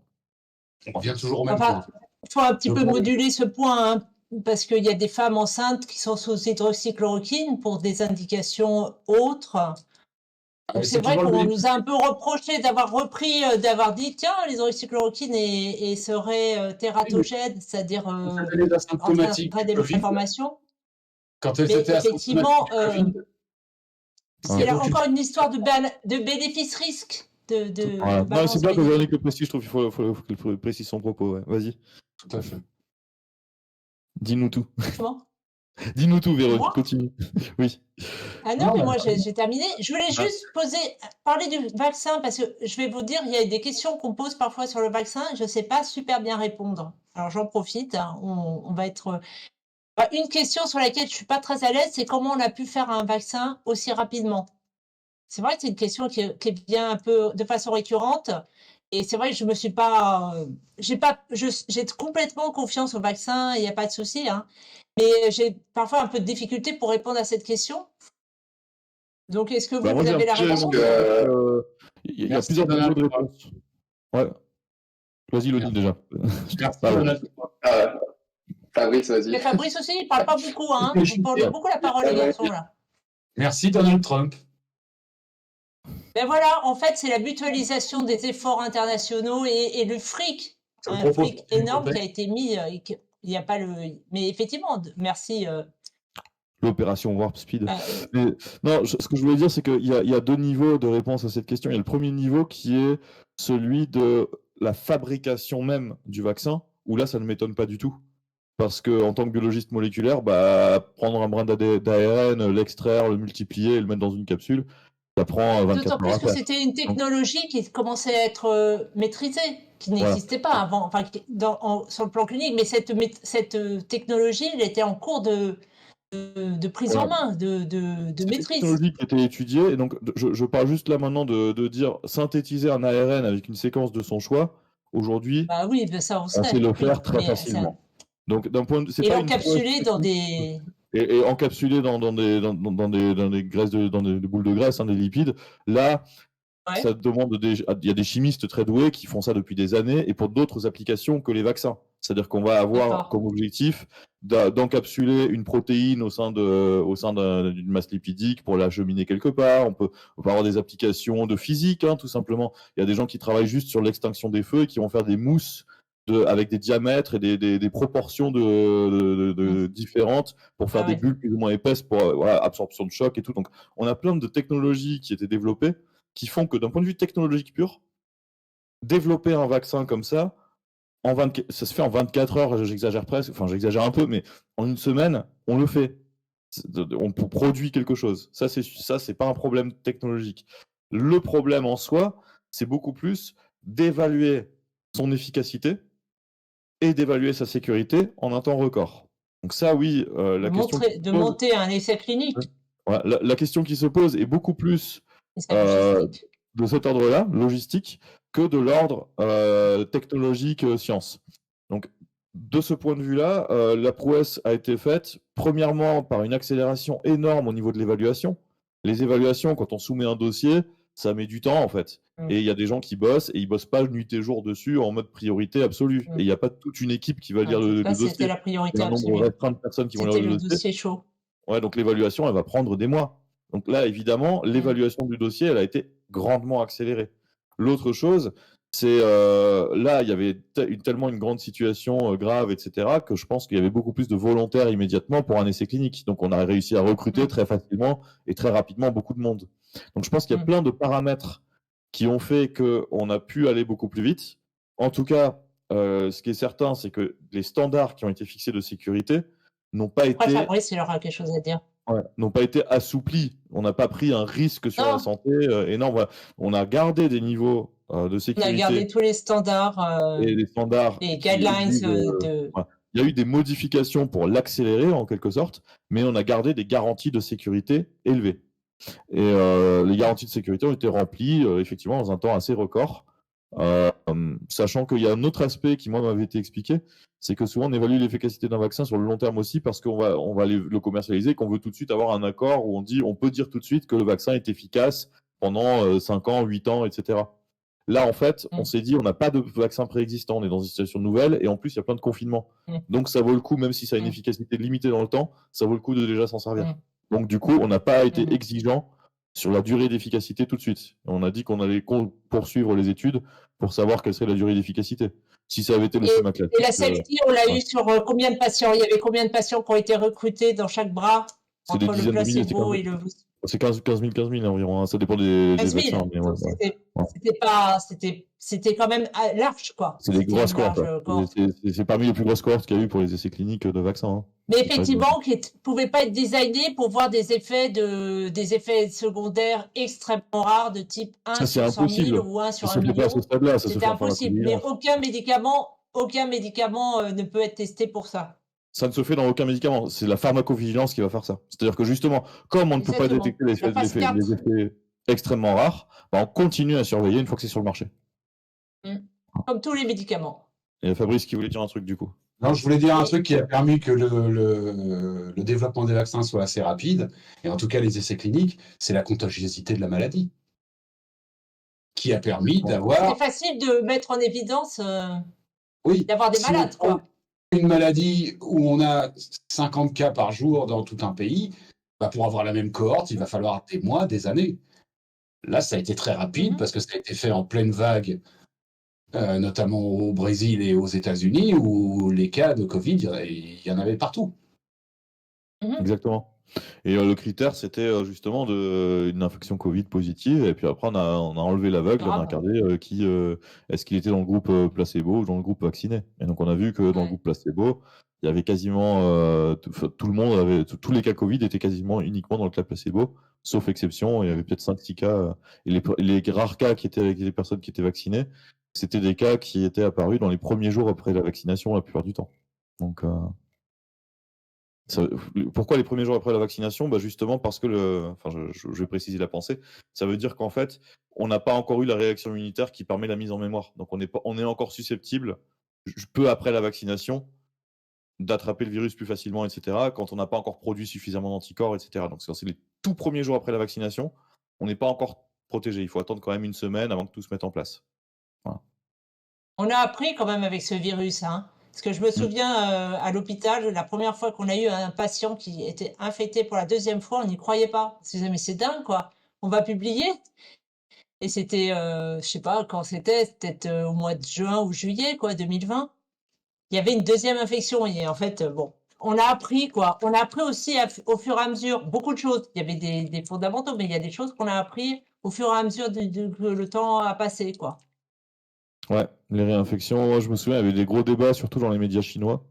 On revient toujours au même point. Il faut un petit peu moduler ce point, hein, parce qu'il y a des femmes enceintes qui sont sous hydroxychloroquine pour des indications autres. Donc c'est vrai qu'on nous a un peu reproché d'avoir d'avoir dit tiens, l'hydroxychloroquine serait tératogène, c'est-à-dire les asymptomatiques des informations. Quand elles étaient effectivement, c'est encore une histoire de bénéfice-risque. Voilà. Non, c'est bien que Véronique le précise, je trouve qu'il faut qu'elle précise son propos. Ouais. Vas-y. Tout à fait. Dis-nous tout. Comment ? Dis-nous tout, Véronique, continue. Oui. Ah non, mais moi j'ai terminé. Je voulais juste parler du vaccin parce que je vais vous dire, il y a des questions qu'on pose parfois sur le vaccin et je ne sais pas super bien répondre. Alors j'en profite, hein, on va être... Une question sur laquelle je ne suis pas très à l'aise, c'est comment on a pu faire un vaccin aussi rapidement. C'est vrai que c'est une question qui vient un peu de façon récurrente. Et c'est vrai que je me suis pas... j'ai complètement confiance au vaccin, il n'y a pas de souci. Hein. Mais j'ai parfois un peu de difficulté pour répondre à cette question. Donc, est-ce que vous avez la réponse ? Il y a plusieurs niveaux de réponse. Ouais. Vas-y, Loni, déjà. Fabrice, vas-y. Mais Fabrice aussi, il ne parle pas beaucoup. Hein. Vous parlez beaucoup la parole, les garçons, là. Merci, Donald Trump. Ben voilà, en fait, c'est la mutualisation des efforts internationaux et le fric. Un fric énorme qui a été mis. Il n'y a pas le. Mais effectivement, merci. L'opération Warp Speed. Mais, non, ce que je voulais dire, c'est qu'il y a deux niveaux de réponse à cette question. Il y a le premier niveau qui est celui de la fabrication même du vaccin, où là, ça ne m'étonne pas du tout. Parce qu'en tant que biologiste moléculaire, prendre un brin d'ARN, l'extraire, le multiplier et le mettre dans une capsule, ça prend 24 heures. D'autant plus que c'était une technologie qui commençait à être maîtrisée, qui n'existait pas avant, enfin, sur le plan clinique, mais cette technologie, elle était en cours de prise en main, de maîtrise. C'est une technologie qui était étudiée, et donc je parle juste là maintenant de dire synthétiser un ARN avec une séquence de son choix. Aujourd'hui, oui, ça on sait le faire très facilement. Donc d'un point de vue, et encapsulé dans des et encapsulé dans des graisses dans des boules de graisse, hein, des lipides. Là, ça demande il y a des chimistes très doués qui font ça depuis des années et pour d'autres applications que les vaccins. C'est-à-dire qu'on va avoir comme objectif d'encapsuler une protéine au sein d'une masse lipidique pour l'acheminer quelque part. On peut avoir des applications de physique, hein, tout simplement. Il y a des gens qui travaillent juste sur l'extinction des feux et qui vont faire des mousses avec des diamètres et des proportions différentes pour faire des bulles plus ou moins épaisses pour absorption de choc et tout. Donc, on a plein de technologies qui étaient développées qui font que d'un point de vue technologique pur, développer un vaccin comme ça, ça se fait en 24 heures, j'exagère presque, enfin j'exagère un peu, mais en une semaine, on le fait. On produit quelque chose. Ça, c'est pas un problème technologique. Le problème en soi, c'est beaucoup plus d'évaluer son efficacité et d'évaluer sa sécurité en un temps record. Donc ça, oui, monter un essai clinique. La question qui se pose est beaucoup plus de cet ordre-là, logistique, que de l'ordre technologique, science. Donc, de ce point de vue-là, la prouesse a été faite, premièrement, par une accélération énorme au niveau de l'évaluation. Les évaluations, quand on soumet un dossier, ça met du temps, en fait. Et il y a des gens qui bossent, et ils bossent pas nuit et jour dessus en mode priorité absolue. Et il n'y a pas toute une équipe qui va lire le dossier. C'était la priorité absolue. Il y a un nombre restreint de personnes qui vont lire le dossier. Chaud. Ouais, donc l'évaluation, elle va prendre des mois. Donc là, évidemment, l'évaluation du dossier, elle a été grandement accélérée. L'autre chose, là, il y avait tellement une grande situation grave, etc., que je pense qu'il y avait beaucoup plus de volontaires immédiatement pour un essai clinique. Donc, on a réussi à recruter très facilement et très rapidement beaucoup de monde. Donc, je pense qu'il y a plein de paramètres qui ont fait qu'on a pu aller beaucoup plus vite. En tout cas, ce qui est certain, c'est que les standards qui ont été fixés de sécurité n'ont pas Après, été Fabrice, il aura quelque chose à dire. n'ont pas été assouplis. On n'a pas pris un risque sur la Non. santé énorme. Voilà. On a gardé des niveaux de On a sécurité gardé tous les standards, et des standards les qui guidelines exigent, de. voilà. Il y a eu des modifications pour l'accélérer en quelque sorte, mais on a gardé des garanties de sécurité élevées. Et les garanties de sécurité ont été remplies effectivement dans un temps assez record. Sachant qu'il y a un autre aspect qui, moi, m'avait été expliqué, c'est que souvent on évalue l'efficacité d'un vaccin sur le long terme aussi parce qu'on va le commercialiser et qu'on veut tout de suite avoir un accord où on peut dire tout de suite que le vaccin est efficace pendant 5 ans, 8 ans, etc. Là, en fait, on s'est dit on n'a pas de vaccin préexistant, on est dans une situation nouvelle et en plus, il y a plein de confinements. Donc, ça vaut le coup, même si ça a une efficacité limitée dans le temps, ça vaut le coup de déjà s'en servir. Donc, du coup, on n'a pas été exigeant sur la durée d'efficacité tout de suite. On a dit qu'on allait poursuivre les études pour savoir quelle serait la durée d'efficacité. Si ça avait été le schéma classique. Et la safety, on l'a eu sur combien de patients? Il y avait combien de patients qui ont été recrutés dans chaque bras entre le placebo et le booster? C'est 15 000 environ, hein. Ça dépend des 15 000. vaccins. Mais c'était quand même large, quoi. C'est des grosses cohortes. C'est parmi les plus grosses cohortes qu'il y a eu pour les essais cliniques de vaccins. Hein. Mais effectivement, qui ne pouvaient pas être designés pour voir des effets secondaires extrêmement rares de type 1 sur 100 000 ou 1 sur 1 million. C'était impossible. Mais aucun médicament ne peut être testé pour ça. Ça ne se fait dans aucun médicament. C'est la pharmacovigilance qui va faire ça. C'est-à-dire que justement, comme on ne peut pas détecter les effets extrêmement rares, on continue à surveiller une fois que c'est sur le marché. Comme tous les médicaments. Et Fabrice qui voulait dire un truc du coup. Non, je voulais dire un truc qui a permis que le développement des vaccins soit assez rapide, et en tout cas les essais cliniques, c'est la contagiosité de la maladie, qui a permis d'avoir... C'est facile de mettre en évidence oui, d'avoir des malades, quoi. Une maladie où on a 50 cas par jour dans tout un pays, pour avoir la même cohorte, il va falloir des mois, des années. Là, ça a été très rapide parce que ça a été fait en pleine vague, notamment au Brésil et aux États-Unis, où les cas de Covid, il y en avait partout. Exactement. Et le critère, c'était justement une infection Covid positive. Et puis après, on a enlevé l'aveugle, on a regardé est-ce qu'il était dans le groupe placebo ou dans le groupe vacciné. Et donc, on a vu que dans le groupe placebo, il y avait quasiment tout le monde avait tous les cas Covid étaient quasiment uniquement dans le cas placebo, sauf exception. Il y avait peut-être 5-6 cas. Et les rares cas qui étaient avec les personnes qui étaient vaccinées, c'était des cas qui étaient apparus dans les premiers jours après la vaccination la plupart du temps. Donc, pourquoi les premiers jours après la vaccination? Justement parce que je vais préciser la pensée. Ça veut dire qu'en fait, on n'a pas encore eu la réaction immunitaire qui permet la mise en mémoire. Donc on est encore susceptible, peu après la vaccination, d'attraper le virus plus facilement, etc. Quand on n'a pas encore produit suffisamment d'anticorps, etc. Donc c'est les tout premiers jours après la vaccination, on n'est pas encore protégé. Il faut attendre quand même une semaine avant que tout se mette en place. Voilà. On a appris quand même avec ce virus, hein. Parce que je me souviens à l'hôpital, la première fois qu'on a eu un patient qui était infecté pour la deuxième fois, on n'y croyait pas. On se disait, mais c'est dingue, quoi. On va publier. Et c'était, je sais pas quand c'était, peut-être au mois de juin ou juillet, quoi, 2020. Il y avait une deuxième infection. Et en fait, on a appris, quoi. On a appris aussi au fur et à mesure beaucoup de choses. Il y avait des fondamentaux, mais il y a des choses qu'on a appris au fur et à mesure que le temps a passé, quoi. Ouais, les réinfections, moi je me souviens, il y avait des gros débats, surtout dans les médias chinois,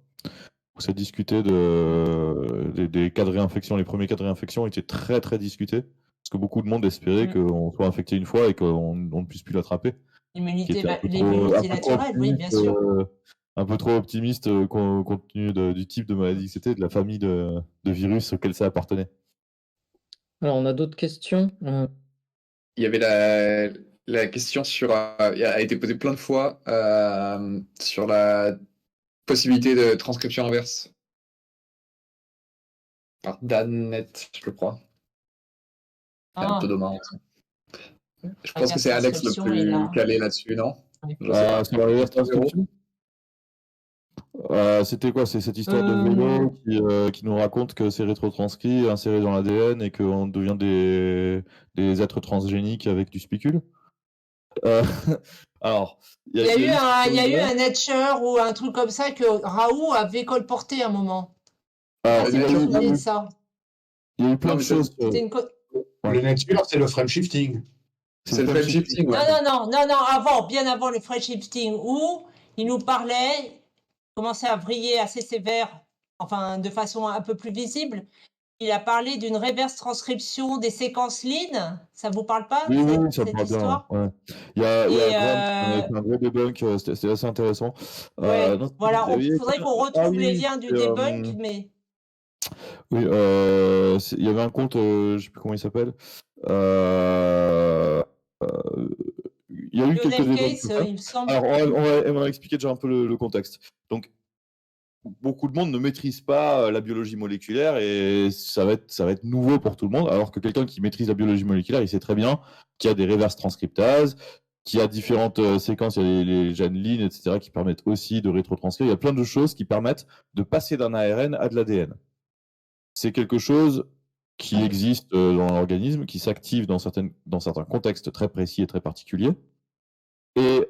où ça discutait des cas de réinfection. Les premiers cas de réinfection étaient très très discutés, parce que beaucoup de monde espérait qu'on soit infecté une fois et qu'on ne puisse plus l'attraper. L'immunité naturelle, oui, bien sûr. Un peu trop optimiste compte tenu du type de maladie que c'était, de la famille de virus auquel ça appartenait. Alors, on a d'autres questions. Il y avait la question a été posée plein de fois sur la possibilité de transcription inverse par Danet, je crois. C'est un peu dommage. Je pense que c'est Alex le plus calé là-dessus, non? Sur la reverse transcription. C'était quoi? C'est cette histoire de vélo qui nous raconte que c'est rétrotranscrit, inséré dans l'ADN et qu'on devient des êtres transgéniques avec du spicule. Alors, Il y a eu eu un Nature ou un truc comme ça que Raoult avait colporté à un moment. Alors, il y a eu- C'était ça. il y a eu plein Non, de mais ça, choses. C'était une Ouais. Le nature, c'est le frame shifting. c'est le frame shifting, ouais. Non, bien avant le frame shifting, où il nous parlait, commençait à vriller assez sévère, enfin de façon un peu plus visible. Il a parlé d'une reverse transcription des séquences lean. Ça vous parle pas, Oui, ça me cette parle bien. histoire? Ouais. Il y a Et Grant qui a fait un gros debunk, c'était assez intéressant. ouais, Non, voilà, oui, il faudrait qu'on retrouve les liens du debunk, mais oui, il y avait un compte, je sais plus comment il s'appelle. Euh, il y a eu quelques Lionel débats. Case, il me semble. Alors, on va expliquer déjà un peu le contexte. Donc, beaucoup de monde ne maîtrise pas la biologie moléculaire et ça va être nouveau pour tout le monde, alors que quelqu'un qui maîtrise la biologie moléculaire, il sait très bien qu'il y a des reverse transcriptases, qu'il y a différentes séquences, il y a les gènes LIN, etc., qui permettent aussi de rétrotranscrire. Il y a plein de choses qui permettent de passer d'un ARN à de l'ADN. C'est quelque chose qui existe dans l'organisme, qui s'active dans certains contextes très précis et très particuliers. Et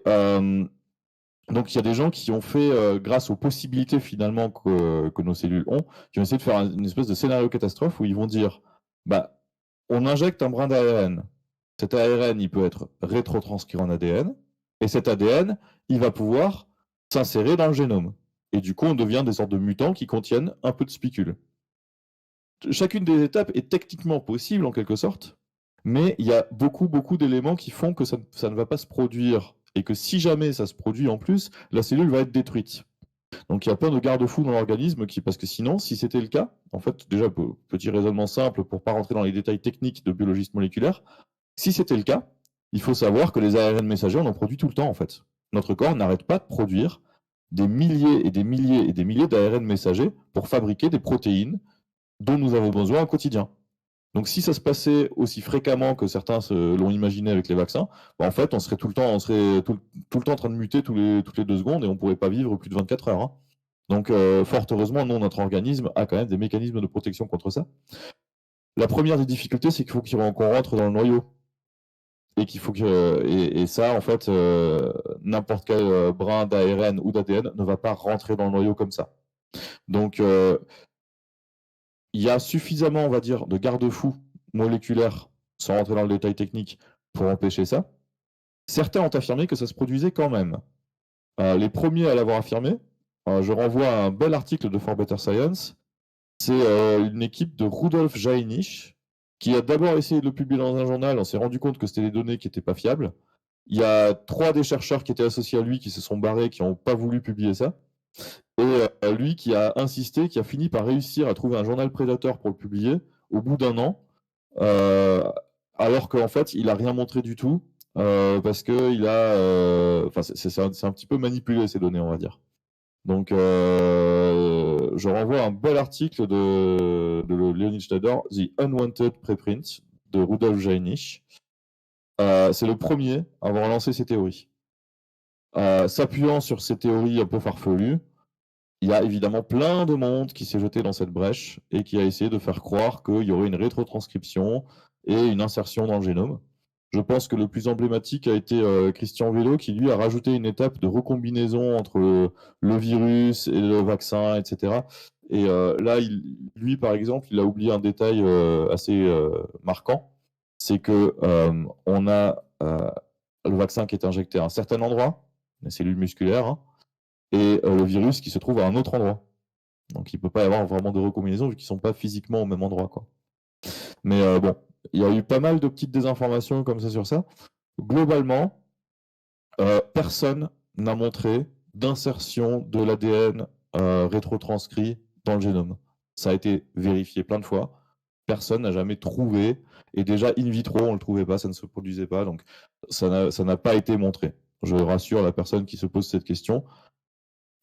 donc il y a des gens qui ont fait, grâce aux possibilités finalement que nos cellules ont, qui ont essayé de faire une espèce de scénario catastrophe où ils vont dire, bah, on injecte un brin d'ARN. Cet ARN, il peut être rétrotranscrit en ADN, et cet ADN, il va pouvoir s'insérer dans le génome. Et du coup, on devient des sortes de mutants qui contiennent un peu de spicules. Chacune des étapes est techniquement possible en quelque sorte, mais il y a beaucoup d'éléments qui font que ça ne va pas se produire et que si jamais ça se produit en plus, la cellule va être détruite. Donc il y a plein de garde-fous dans l'organisme parce que sinon, si c'était le cas, en fait, déjà, petit raisonnement simple pour pas rentrer dans les détails techniques de biologiste moléculaire, si c'était le cas, il faut savoir que les ARN messagers, on en produit tout le temps en fait. Notre corps n'arrête pas de produire des milliers et des milliers et des milliers d'ARN messagers pour fabriquer des protéines dont nous avons besoin au quotidien. Donc si ça se passait aussi fréquemment que certains l'ont imaginé avec les vaccins, bah, en fait, on serait tout le temps en train de muter toutes les 2 secondes et on ne pourrait pas vivre plus de 24 heures. Hein. Donc fort heureusement, nous, notre organisme a quand même des mécanismes de protection contre ça. La première des difficultés, c'est qu'il faut qu'on rentre dans le noyau. Et qu'il faut et ça, en fait, n'importe quel brin d'ARN ou d'ADN ne va pas rentrer dans le noyau comme ça. Donc il y a suffisamment, on va dire, de garde-fous moléculaires, sans rentrer dans le détail technique, pour empêcher ça. Certains ont affirmé que ça se produisait quand même. Les premiers à l'avoir affirmé, je renvoie à un bel article de For Better Science. C'est une équipe de Rudolf Jaenisch qui a d'abord essayé de le publier dans un journal. On s'est rendu compte que c'était des données qui n'étaient pas fiables. Il y a 3 des chercheurs qui étaient associés à lui qui se sont barrés, qui n'ont pas voulu publier ça. Et lui qui a insisté, qui a fini par réussir à trouver un journal prédateur pour le publier au bout d'1 an, alors qu'en fait, il n'a rien montré du tout, parce qu'il a... Enfin, c'est un petit peu manipulé, ces données, on va dire. Donc, je renvoie à un bel article de Leonid Schneider, The Unwanted Preprint, de Rudolf Jaenisch. C'est le premier à avoir lancé ces théories. S'appuyant sur ces théories un peu farfelues, il y a évidemment plein de monde qui s'est jeté dans cette brèche et qui a essayé de faire croire qu'il y aurait une rétrotranscription et une insertion dans le génome. Je pense que le plus emblématique a été Christian Vélo, qui lui a rajouté une étape de recombinaison entre le virus et le vaccin, etc. Et là, lui, par exemple, il a oublié un détail assez marquant, c'est que on a le vaccin qui est injecté à un certain endroit, les cellules musculaires, hein, et le virus qui se trouve à un autre endroit. Donc il ne peut pas y avoir vraiment de recombinaison vu qu'ils ne sont pas physiquement au même endroit, quoi. Mais bon, il y a eu pas mal de petites désinformations comme ça sur ça. Globalement, personne n'a montré d'insertion de l'ADN rétrotranscrit dans le génome. Ça a été vérifié plein de fois. Personne n'a jamais trouvé. Et déjà, in vitro, on ne le trouvait pas, ça ne se produisait pas. Donc, ça n'a pas été montré. Je rassure la personne qui se pose cette question.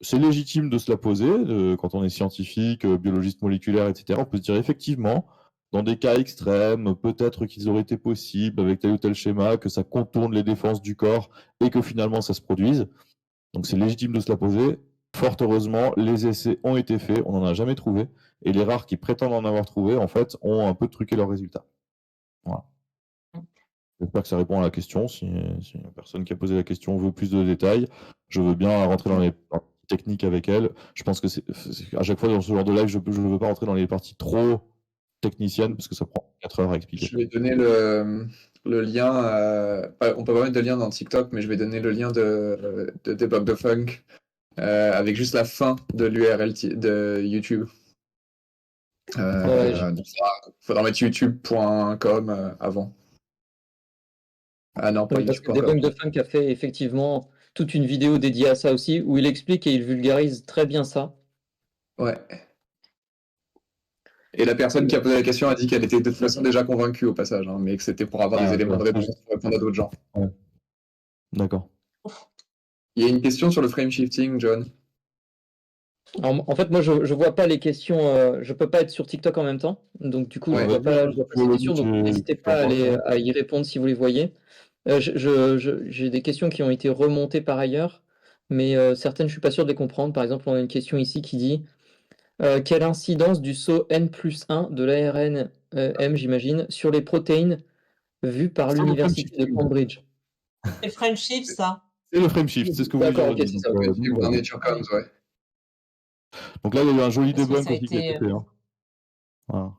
C'est légitime de se la poser quand on est scientifique, biologiste moléculaire, etc. On peut se dire effectivement, dans des cas extrêmes, peut-être qu'ils auraient été possibles avec tel ou tel schéma, que ça contourne les défenses du corps et que finalement ça se produise. Donc c'est légitime de se la poser. Fort heureusement, les essais ont été faits, on n'en a jamais trouvé. Et les rares qui prétendent en avoir trouvé, en fait, ont un peu truqué leurs résultats. Voilà. J'espère que ça répond à la question. Si la personne qui a posé la question veut plus de détails, je veux bien rentrer dans les parties techniques avec elle. Je pense que à chaque fois dans ce genre de live, je ne veux pas rentrer dans les parties trop techniciennes parce que ça prend 4 heures à expliquer. Je vais donner le lien. On peut pas mettre de lien dans TikTok, mais je vais donner le lien de Debug the Funk avec juste la fin de l'URL de YouTube. Il faudra mettre youtube.com avant. Ah non, pas Oui, parce que youtube.com. Debunk the Funk a fait effectivement toute une vidéo dédiée à ça aussi, où il explique et il vulgarise très bien ça. Ouais. Et la personne qui a posé la question a dit qu'elle était de toute façon déjà convaincue au passage, hein, mais que c'était pour avoir des éléments de réponse pour répondre à d'autres gens. Ouais. D'accord. Il y a une question sur le frame shifting, John. En fait, moi, je vois pas les questions. Je peux pas être sur TikTok en même temps, donc du coup, Ouais. je vois pas ces questions. Donc, n'hésitez pas à y répondre si vous les voyez. J'ai des questions qui ont été remontées par ailleurs, mais certaines, je suis pas sûr de les comprendre. Par exemple, on a une question ici qui dit quelle incidence du saut N+1 de l'ARN M, j'imagine, sur les protéines vues par l'université de Cambridge? C'est French Shift, ça. C'est le frame shift, c'est ce que vous voulez D'accord, dire. ok, c'est ça. Dans Nature Comes, ouais. Donc là, il y a eu un joli Parce que debunk ça a aussi qui a été, été fait. Hein. Voilà.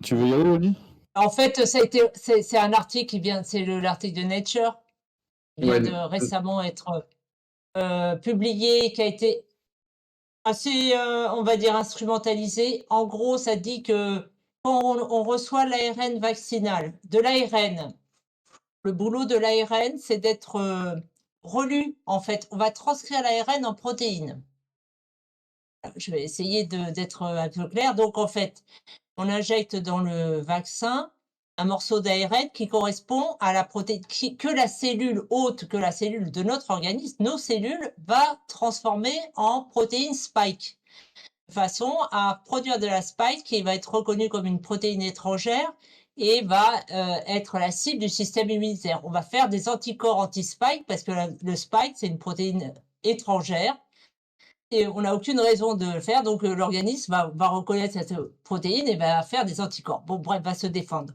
Tu veux y aller, Oni? En fait, c'est un article qui vient, c'est l'article de Nature, qui vient de récemment être publié, qui a été assez, on va dire, instrumentalisé. En gros, ça dit que quand on reçoit l'ARN vaccinal, de l'ARN, le boulot de l'ARN, c'est d'être relu. En fait, on va transcrire l'ARN en protéines. Je vais essayer d'être un peu clair. Donc, en fait, on injecte dans le vaccin un morceau d'ARN qui correspond à la protéine que la cellule hôte, que la cellule de notre organisme, nos cellules, va transformer en protéine spike, de façon à produire de la spike qui va être reconnue comme une protéine étrangère et va être la cible du système immunitaire. On va faire des anticorps anti-spike parce que le spike, c'est une protéine étrangère et on n'a aucune raison de le faire, donc l'organisme va reconnaître cette protéine et va faire des anticorps. Bon, bref, va se défendre.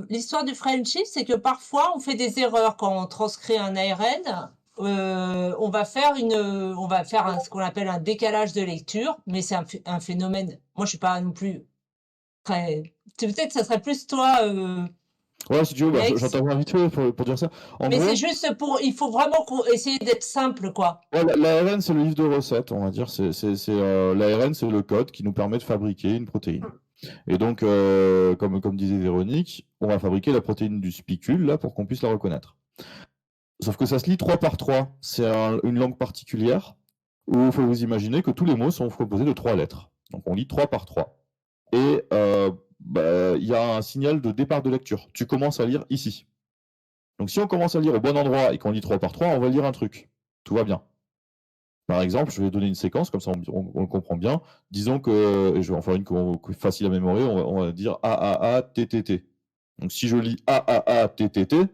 L'histoire du French Shift, c'est que parfois on fait des erreurs quand on transcrit un ARN. On va faire ce qu'on appelle un décalage de lecture, mais c'est un phénomène. Moi, je suis pas non plus très. Peut-être que ça serait plus toi. Ouais, si tu veux, Lex. j'interviens vite fait pour dire ça. Mais c'est juste il faut vraiment essayer d'être simple, quoi. Ouais, l'ARN, c'est le livre de recettes, on va dire. L'ARN, c'est le code qui nous permet de fabriquer une protéine. Et donc, comme disait Véronique, on va fabriquer la protéine du spicule, là, pour qu'on puisse la reconnaître. Sauf que ça se lit 3 par 3. C'est une langue particulière où il faut vous imaginer que tous les mots sont composés de 3 lettres. Donc, on lit 3 par 3. Et il y a un signal de départ de lecture. Tu commences à lire ici. Donc, si on commence à lire au bon endroit et qu'on lit 3 par 3, on va lire un truc. Tout va bien. Par exemple, je vais donner une séquence, comme ça on le comprend bien. disons que, et je vais en faire une facile à mémorer, on va dire AAA TTT. Donc si je lis AAA TTT,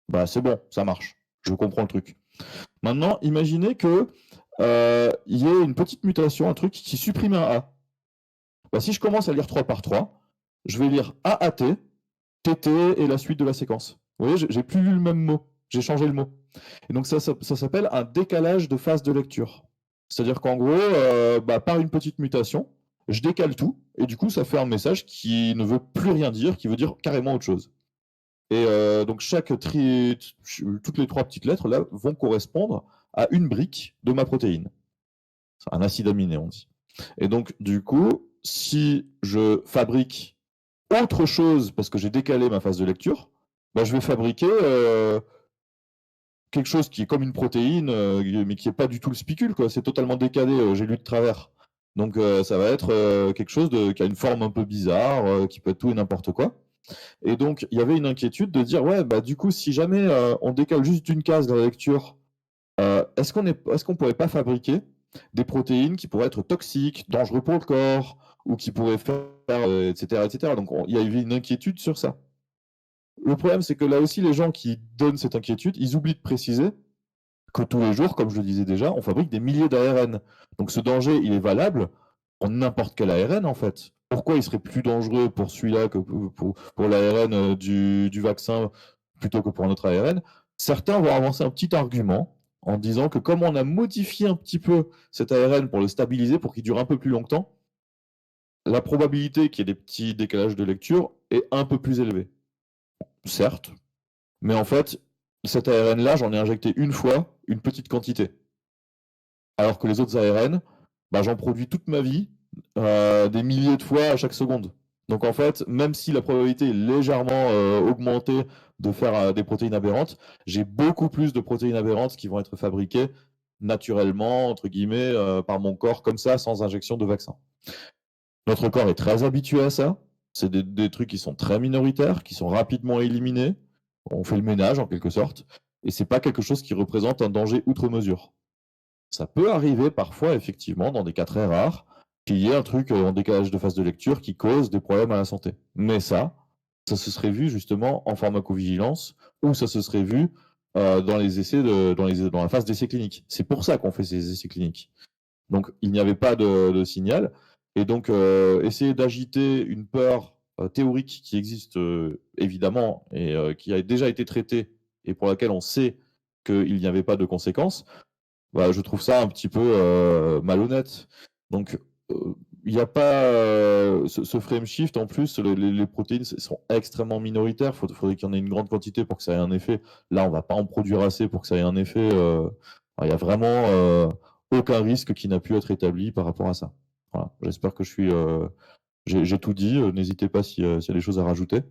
bah c'est bon, ça marche. Je comprends le truc. Maintenant, imaginez que il y ait une petite mutation, un truc qui supprime un A. Bah, si je commence à lire 3 par 3, je vais lire AAT, TT et la suite de la séquence. Vous voyez, j'ai plus lu le même mot, j'ai changé le mot. Et donc ça s'appelle un décalage de phase de lecture. C'est-à-dire qu'en gros, par une petite mutation, je décale tout, et du coup ça fait un message qui ne veut plus rien dire, qui veut dire carrément autre chose. Et donc toutes les 3 petites lettres là vont correspondre à une brique de ma protéine. C'est un acide aminé, on dit. Et donc du coup, si je fabrique autre chose parce que j'ai décalé ma phase de lecture, je vais fabriquer quelque chose qui est comme une protéine, mais qui n'est pas du tout le spicule, quoi. C'est totalement décalé, j'ai lu de travers. Donc ça va être quelque chose qui a une forme un peu bizarre, qui peut être tout et n'importe quoi. Et donc il y avait une inquiétude de dire, ouais, du coup, si jamais on décale juste d'une case de la lecture, est-ce qu'on pourrait pas fabriquer des protéines qui pourraient être toxiques, dangereux pour le corps, ou qui pourraient faire, etc., etc. Donc il y avait une inquiétude sur ça. Le problème, c'est que là aussi, les gens qui donnent cette inquiétude, ils oublient de préciser que tous les jours, comme je le disais déjà, on fabrique des milliers d'ARN. Donc ce danger, il est valable pour n'importe quel ARN, en fait. pourquoi il serait plus dangereux pour celui-là que pour l'ARN du vaccin plutôt que pour un autre ARN, certains vont avancer un petit argument en disant que comme on a modifié un petit peu cet ARN pour le stabiliser, pour qu'il dure un peu plus longtemps, la probabilité qu'il y ait des petits décalages de lecture est un peu plus élevée. Certes, mais en fait, cet ARN-là, j'en ai injecté une fois, une petite quantité. Alors que les autres ARN, j'en produis toute ma vie, des milliers de fois à chaque seconde. Donc en fait, même si la probabilité est légèrement augmentée de faire des protéines aberrantes, j'ai beaucoup plus de protéines aberrantes qui vont être fabriquées naturellement, entre guillemets, par mon corps, comme ça, sans injection de vaccin. Notre corps est très habitué à ça. C'est des trucs qui sont très minoritaires, qui sont rapidement éliminés. On fait le ménage en quelque sorte. Et c'est pas quelque chose qui représente un danger outre mesure. Ça peut arriver parfois, effectivement, dans des cas très rares, qu'il y ait un truc en décalage de phase de lecture qui cause des problèmes à la santé. Mais ça se serait vu justement en pharmacovigilance ou ça se serait vu dans les essais dans la phase d'essais cliniques. C'est pour ça qu'on fait ces essais cliniques. Donc il n'y avait pas de signal. Et donc essayer d'agiter une peur théorique qui existe évidemment et qui a déjà été traitée et pour laquelle on sait qu'il n'y avait pas de conséquences, je trouve ça un petit peu malhonnête. Donc, il n'y a pas ce frame shift. En plus, les protéines sont extrêmement minoritaires. Il faudrait qu'il y en ait une grande quantité pour que ça ait un effet. Là, on ne va pas en produire assez pour que ça ait un effet. Il n'y a vraiment aucun risque qui n'a pu être établi par rapport à ça. Voilà. J'espère que j'ai tout dit. N'hésitez pas s'il y a des choses à rajouter.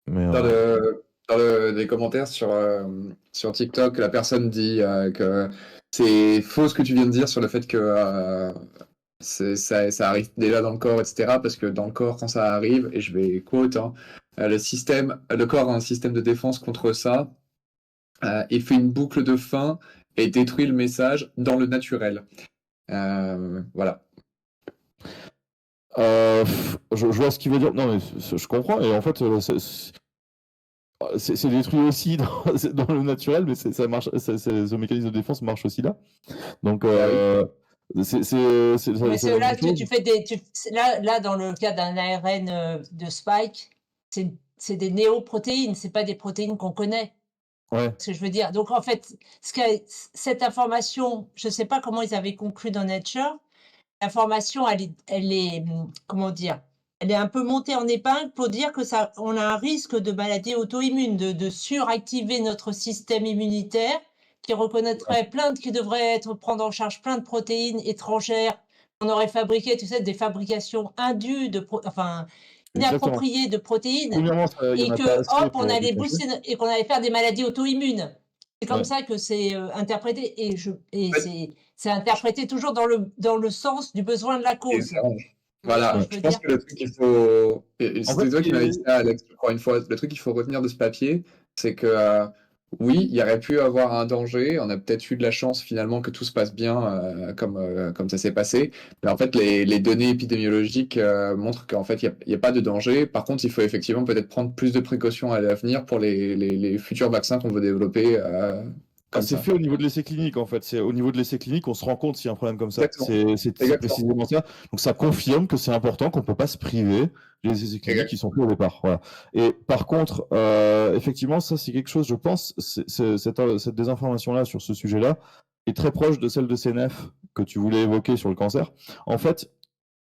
Mais, Dans les commentaires sur TikTok, la personne dit que c'est faux ce que tu viens de dire sur le fait que ça arrive déjà dans le corps, etc. Parce que dans le corps, quand ça arrive, et je vais quote, le corps a un système de défense contre ça, et fait une boucle de fin et détruit le message dans le naturel. Voilà. Je vois ce qu'il veut dire. Non, mais je comprends. Et en fait, c'est détruit aussi dans le naturel, mais ça marche. Ce mécanisme de défense marche aussi là. Donc, Mais c'est là que tu fais là, dans le cas d'un ARN de Spike, c'est des néoprotéines, c'est pas des protéines qu'on connaît. Ouais. Ce que je veux dire. Donc en fait, cette information, je sais pas comment ils avaient conclu dans Nature. L'information, elle est, comment dire, elle est un peu montée en épingle pour dire que on a un risque de maladie auto-immune, de suractiver notre système immunitaire qui reconnaîtrait qui devrait prendre en charge plein de protéines étrangères. On aurait fabriqué, tu sais, des fabrications indues inappropriées de protéines, et que hop, on allait booster et qu'on allait faire des maladies auto-immunes. C'est comme ça que c'est interprété, c'est interprété toujours dans le sens du besoin de la cause. Voilà, je pense que le truc qu'il faut... C'est toi qui m'avais dit ça, Alex, encore une fois. Le truc qu'il faut retenir de ce papier, c'est que oui, il y aurait pu avoir un danger. On a peut-être eu de la chance finalement que tout se passe bien comme ça s'est passé. Mais en fait, les données épidémiologiques montrent qu'en fait, il n'y a pas de danger. Par contre, il faut effectivement peut-être prendre plus de précautions à l'avenir pour les futurs vaccins qu'on veut développer. C'est fait au niveau de l'essai clinique, en fait. C'est au niveau de l'essai clinique qu'on se rend compte s'il y a un problème comme ça. C'est précisément ça. Donc ça confirme que c'est important, qu'on ne peut pas se priver des essais cliniques qui sont faits au départ. Voilà. Et par contre, effectivement, ça c'est quelque chose, je pense, cette désinformation-là sur ce sujet-là est très proche de celle de CNF que tu voulais évoquer sur le cancer. En fait,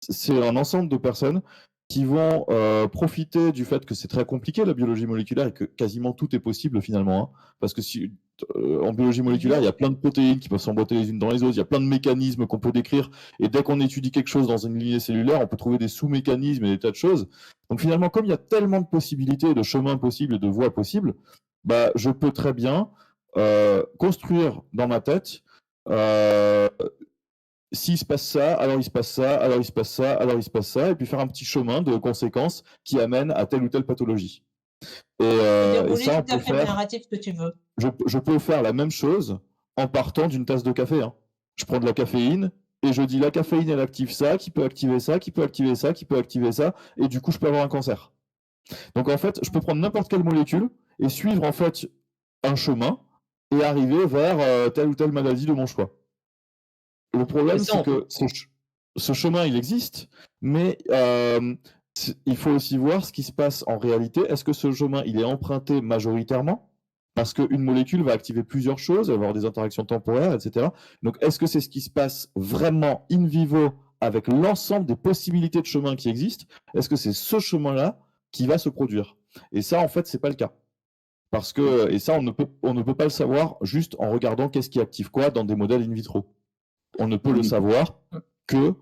c'est un ensemble de personnes qui vont profiter du fait que c'est très compliqué la biologie moléculaire et que quasiment tout est possible finalement. Parce que en biologie moléculaire, il y a plein de protéines qui peuvent s'emboîter les unes dans les autres, il y a plein de mécanismes qu'on peut décrire, et dès qu'on étudie quelque chose dans une lignée cellulaire, on peut trouver des sous-mécanismes et des tas de choses. Donc finalement, comme il y a tellement de possibilités, de chemins possibles et de voies possibles, je peux très bien construire dans ma tête s'il se passe ça, alors il se passe ça, alors il se passe ça, alors il se passe ça, et puis faire un petit chemin de conséquences qui amène à telle ou telle pathologie. Et ça, on peut faire le narratif que tu veux. Je peux faire la même chose en partant d'une tasse de café. Je prends de la caféine et je dis la caféine, elle active ça, qui peut activer ça, qui peut activer ça, qui peut activer ça, et du coup, je peux avoir un cancer. Donc en fait, je peux prendre n'importe quelle molécule et suivre en fait un chemin et arriver vers telle ou telle maladie de mon choix. Le problème, c'est que ce chemin, il existe, mais il faut aussi voir ce qui se passe en réalité. Est-ce que ce chemin, il est emprunté majoritairement? Parce qu'une molécule va activer plusieurs choses, avoir des interactions temporaires, etc. Donc, est-ce que c'est ce qui se passe vraiment in vivo avec l'ensemble des possibilités de chemin qui existent? Est-ce que c'est ce chemin-là qui va se produire? Et ça, en fait, c'est pas le cas. Parce que, et ça, on ne peut pas le savoir juste en regardant qu'est-ce qui active quoi dans des modèles in vitro. On ne peut le savoir que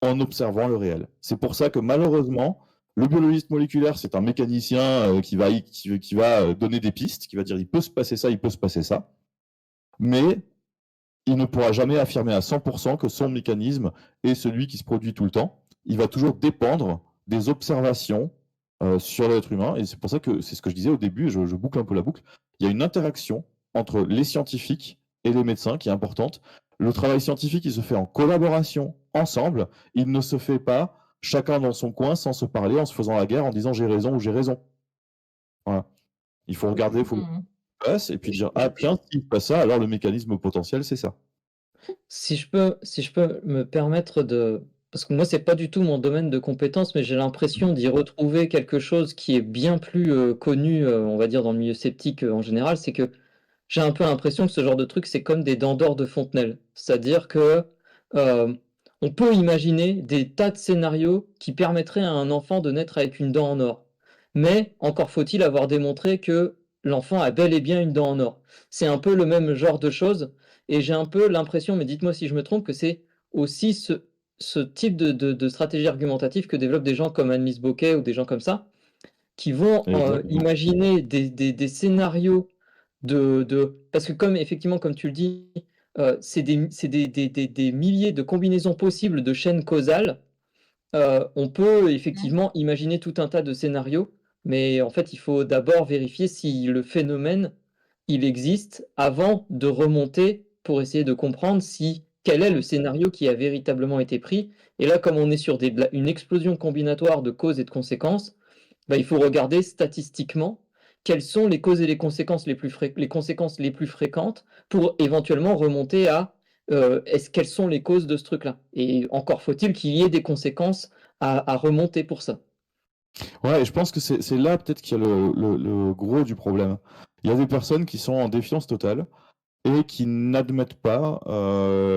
en observant le réel. C'est pour ça que malheureusement, le biologiste moléculaire, c'est un mécanicien qui va donner des pistes, qui va dire il peut se passer ça, il peut se passer ça, mais il ne pourra jamais affirmer à 100% que son mécanisme est celui qui se produit tout le temps. Il va toujours dépendre des observations sur l'être humain, et c'est pour ça que c'est ce que je disais au début, je boucle un peu la boucle, il y a une interaction entre les scientifiques et les médecins qui est importante. Le travail scientifique, il se fait en collaboration, ensemble. Il ne se fait pas chacun dans son coin, sans se parler, en se faisant la guerre, en disant j'ai raison ou j'ai raison. Voilà. Il faut regarder, il faut passe, et puis dire ah tiens, s'il passe ça, alors le mécanisme potentiel, c'est ça. Si je peux me permettre de... Parce que moi, c'est pas du tout mon domaine de compétence, mais j'ai l'impression d'y retrouver quelque chose qui est bien plus connu, on va dire, dans le milieu sceptique en général, c'est que j'ai un peu l'impression que ce genre de truc, c'est comme des dents d'or de Fontenelle. C'est-à-dire que on peut imaginer des tas de scénarios qui permettraient à un enfant de naître avec une dent en or. Mais encore faut-il avoir démontré que l'enfant a bel et bien une dent en or. C'est un peu le même genre de choses, et j'ai un peu l'impression, mais dites-moi si je me trompe, que c'est aussi ce type de stratégie argumentative que développent des gens comme Anne-Lise Bocquet ou des gens comme ça, qui vont imaginer des scénarios parce que comme effectivement, comme tu le dis, c'est des milliers de combinaisons possibles de chaînes causales. On peut effectivement imaginer tout un tas de scénarios, mais en fait, il faut d'abord vérifier si le phénomène, il existe avant de remonter pour essayer de comprendre quel est le scénario qui a véritablement été pris. Et là, comme on est sur une explosion combinatoire de causes et de conséquences, il faut regarder statistiquement quelles sont les causes et les conséquences les plus fréquentes pour éventuellement remonter à quelles sont les causes de ce truc-là. Et encore faut-il qu'il y ait des conséquences à remonter pour ça. Ouais, et je pense que c'est là peut-être qu'il y a le gros du problème. Il y a des personnes qui sont en défiance totale et qui n'admettent pas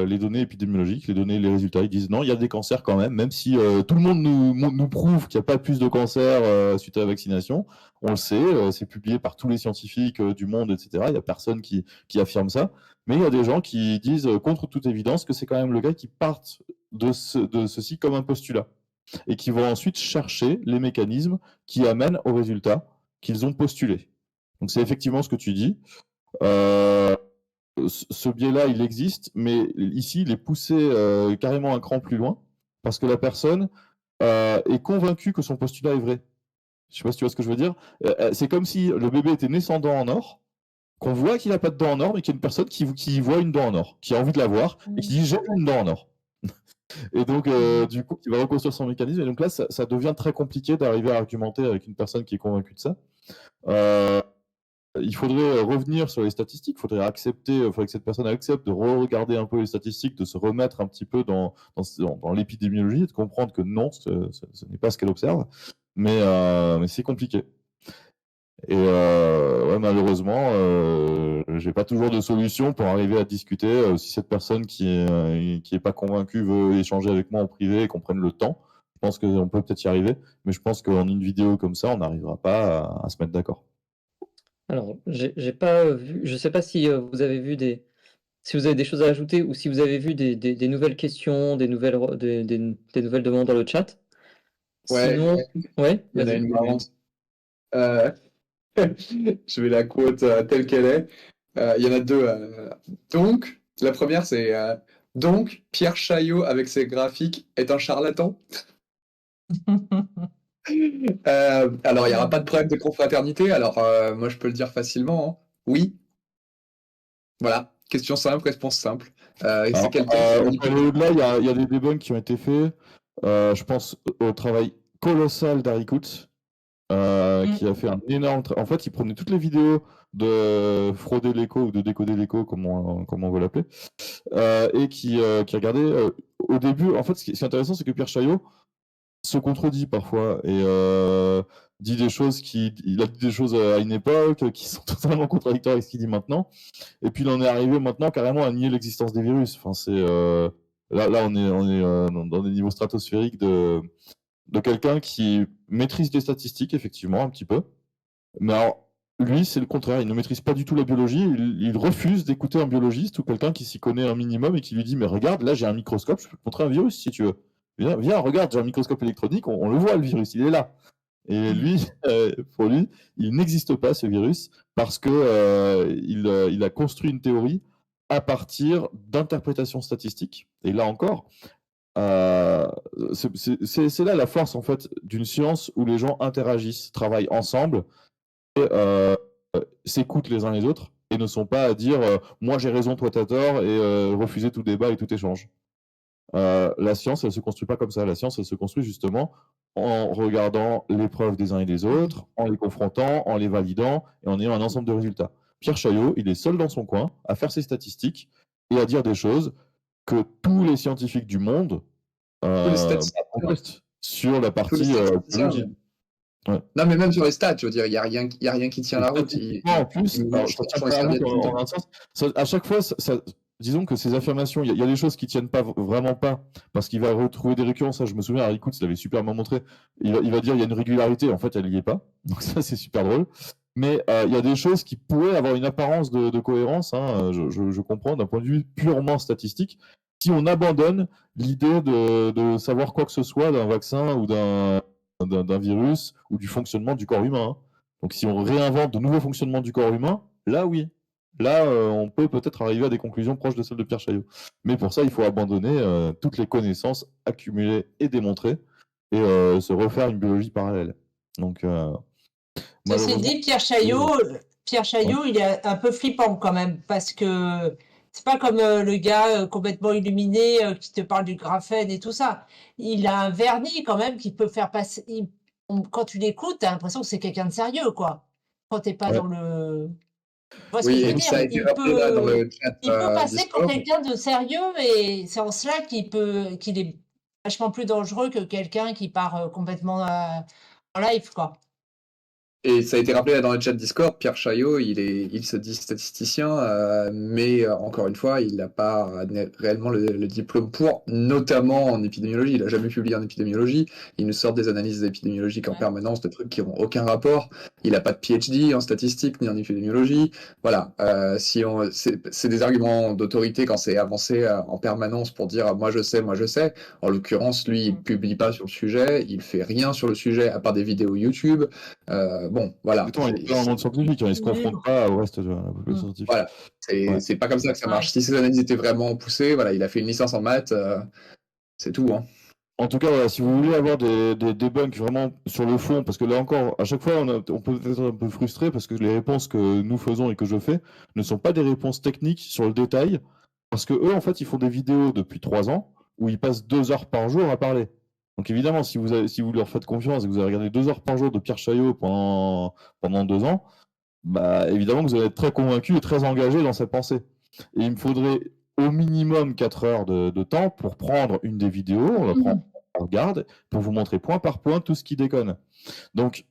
les données épidémiologiques, les résultats. Ils disent non, il y a des cancers quand même si tout le monde nous prouve qu'il n'y a pas plus de cancers suite à la vaccination. On le sait, c'est publié par tous les scientifiques du monde, etc. Il n'y a personne qui affirme ça. Mais il y a des gens qui disent contre toute évidence que c'est quand même le gars qui partent de ceci comme un postulat et qui vont ensuite chercher les mécanismes qui amènent aux résultats qu'ils ont postulés. Donc c'est effectivement ce que tu dis. Ce biais-là, il existe, mais ici, il est poussé carrément un cran plus loin, parce que la personne est convaincue que son postulat est vrai. Je ne sais pas si tu vois ce que je veux dire. C'est comme si le bébé était né sans dent en or, qu'on voit qu'il n'a pas de dent en or, mais qu'il y a une personne qui voit une dent en or, qui a envie de la voir, et qui dit « j'ai une dent en or ». Et donc, du coup, il va reconstruire son mécanisme. Et donc là, ça devient très compliqué d'arriver à argumenter avec une personne qui est convaincue de ça. Il faudrait revenir sur les statistiques, il faudrait que cette personne accepte de regarder un peu les statistiques, de se remettre un petit peu dans l'épidémiologie et de comprendre que non, ce n'est pas ce qu'elle observe. Mais c'est compliqué. Et ouais, malheureusement, j'ai pas toujours de solution pour arriver à discuter. Si cette personne qui est pas convaincue veut échanger avec moi en privé et qu'on prenne le temps, je pense qu'on peut peut-être y arriver. Mais je pense qu'en une vidéo comme ça, on n'arrivera pas à se mettre d'accord. Alors, j'ai pas vu, je sais pas si vous avez vu si vous avez des choses à ajouter ou si vous avez vu des nouvelles questions, des nouvelles demandes dans le chat. Ouais. Sinon, ouais, Il y en a vas-y. une marrante. Je vais la quote telle qu'elle est. Il y en a deux. Donc, la première, c'est donc, Pierre Chaillot, avec ses graphiques, est un charlatan. Alors, il n'y aura pas de problème de confraternité. Alors, moi, je peux le dire facilement. Hein. Oui. Voilà. Question simple, réponse simple. Et c'est quelqu'un qui au-delà, il y a des debunks qui ont été faits. Je pense au travail colossal d'Harikout, qui a fait un énorme travail. En fait, il prenait toutes les vidéos de frauder l'écho ou de décoder l'écho, comme on veut l'appeler, et qui regardait au début, en fait, ce qui est intéressant, c'est que Pierre Chaillot se contredit parfois et dit des choses il a dit des choses à une époque qui sont totalement contradictoires avec ce qu'il dit maintenant. Et puis il en est arrivé maintenant carrément à nier l'existence des virus. Enfin, c'est là on est dans des niveaux stratosphériques de quelqu'un qui maîtrise les statistiques effectivement un petit peu. Mais alors lui, c'est le contraire. Il ne maîtrise pas du tout la biologie. Il refuse d'écouter un biologiste ou quelqu'un qui s'y connaît un minimum et qui lui dit mais regarde, là j'ai un microscope, je peux te montrer un virus si tu veux. Viens, regarde, j'ai un microscope électronique, on le voit le virus, il est là. Et lui, pour lui, il n'existe pas ce virus parce que il a construit une théorie à partir d'interprétations statistiques. Et là encore, c'est là la force en fait d'une science où les gens interagissent, travaillent ensemble et s'écoutent les uns les autres et ne sont pas à dire moi j'ai raison, toi t'as tort et refuser tout débat et tout échange. La science, elle se construit pas comme ça. La science, elle se construit justement en regardant les preuves des uns et des autres, en les confrontant, en les validant et en ayant un ensemble de résultats. Pierre Chaillot, il est seul dans son coin à faire ses statistiques et à dire des choses que tous les scientifiques du monde contestent sur la partie biologie. Ouais. Non, mais même sur les stats, je veux dire, il n'y a rien qui tient la route. En plus, à chaque fois, disons que ces affirmations, il y a des choses qui tiennent pas vraiment pas, parce qu'il va retrouver des récurrences. Ça, je me souviens, Harry Coutts l'avait super bien montré. Il va dire il y a une régularité, en fait, elle n'y est pas. Donc ça, c'est super drôle. Mais il y a des choses qui pourraient avoir une apparence de cohérence. Hein, je comprends d'un point de vue purement statistique. Si on abandonne l'idée de savoir quoi que ce soit d'un vaccin ou d'un virus ou du fonctionnement du corps humain. Hein. Donc si on réinvente de nouveaux fonctionnements du corps humain, là oui. Là, on peut peut-être arriver à des conclusions proches de celles de Pierre Chaillot. Mais pour ça, il faut abandonner toutes les connaissances accumulées et démontrées et se refaire une biologie parallèle. Donc, ceci dit, Pierre Chaillot, il est un peu flippant quand même, parce que c'est pas comme le gars complètement illuminé qui te parle du graphène et tout ça. Il a un vernis quand même qui peut faire passer. Quand tu l'écoutes, t'as l'impression que c'est quelqu'un de sérieux, quoi. Quand t'es pas dans le. Oui, et ça a été rappelé là dans le chat. Il peut passer pour quelqu'un de sérieux et c'est en cela qu'il est vachement plus dangereux que quelqu'un qui part complètement en live, quoi. Et ça a été rappelé là dans le chat Discord, Pierre Chaillot, il se dit statisticien, mais encore une fois, il n'a pas réellement le diplôme pour, notamment en épidémiologie. Il n'a jamais publié en épidémiologie. Il nous sort des analyses épidémiologiques en permanence, de trucs qui n'ont aucun rapport. Il n'a pas de PhD en statistique ni en épidémiologie. Voilà, c'est des arguments d'autorité quand c'est avancé en permanence pour dire moi je sais. En l'occurrence, lui, il publie pas sur le sujet, il fait rien sur le sujet à part des vidéos YouTube. Bon, voilà. Il est pas un monde scientifique, il ne se confronte pas au reste de la population scientifique. Voilà, c'est pas comme ça que ça marche. Si ces analyses étaient vraiment poussées, voilà, il a fait une licence en maths, c'est tout. Hein. En tout cas, voilà, si vous voulez avoir des debunks vraiment sur le fond, parce que là encore, à chaque fois, on peut être un peu frustré parce que les réponses que nous faisons et que je fais ne sont pas des réponses techniques sur le détail, parce que eux, en fait, ils font des vidéos depuis 3 ans où ils passent 2 heures par jour à parler. Donc évidemment, si vous leur faites confiance et que vous avez regardé 2 heures par jour de Pierre Chaillot pendant 2 ans, bah évidemment que vous allez être très convaincu et très engagé dans cette pensée. Et il me faudrait au minimum 4 heures de temps pour prendre une des vidéos, on la prend en garde, pour vous montrer point par point tout ce qui déconne. Donc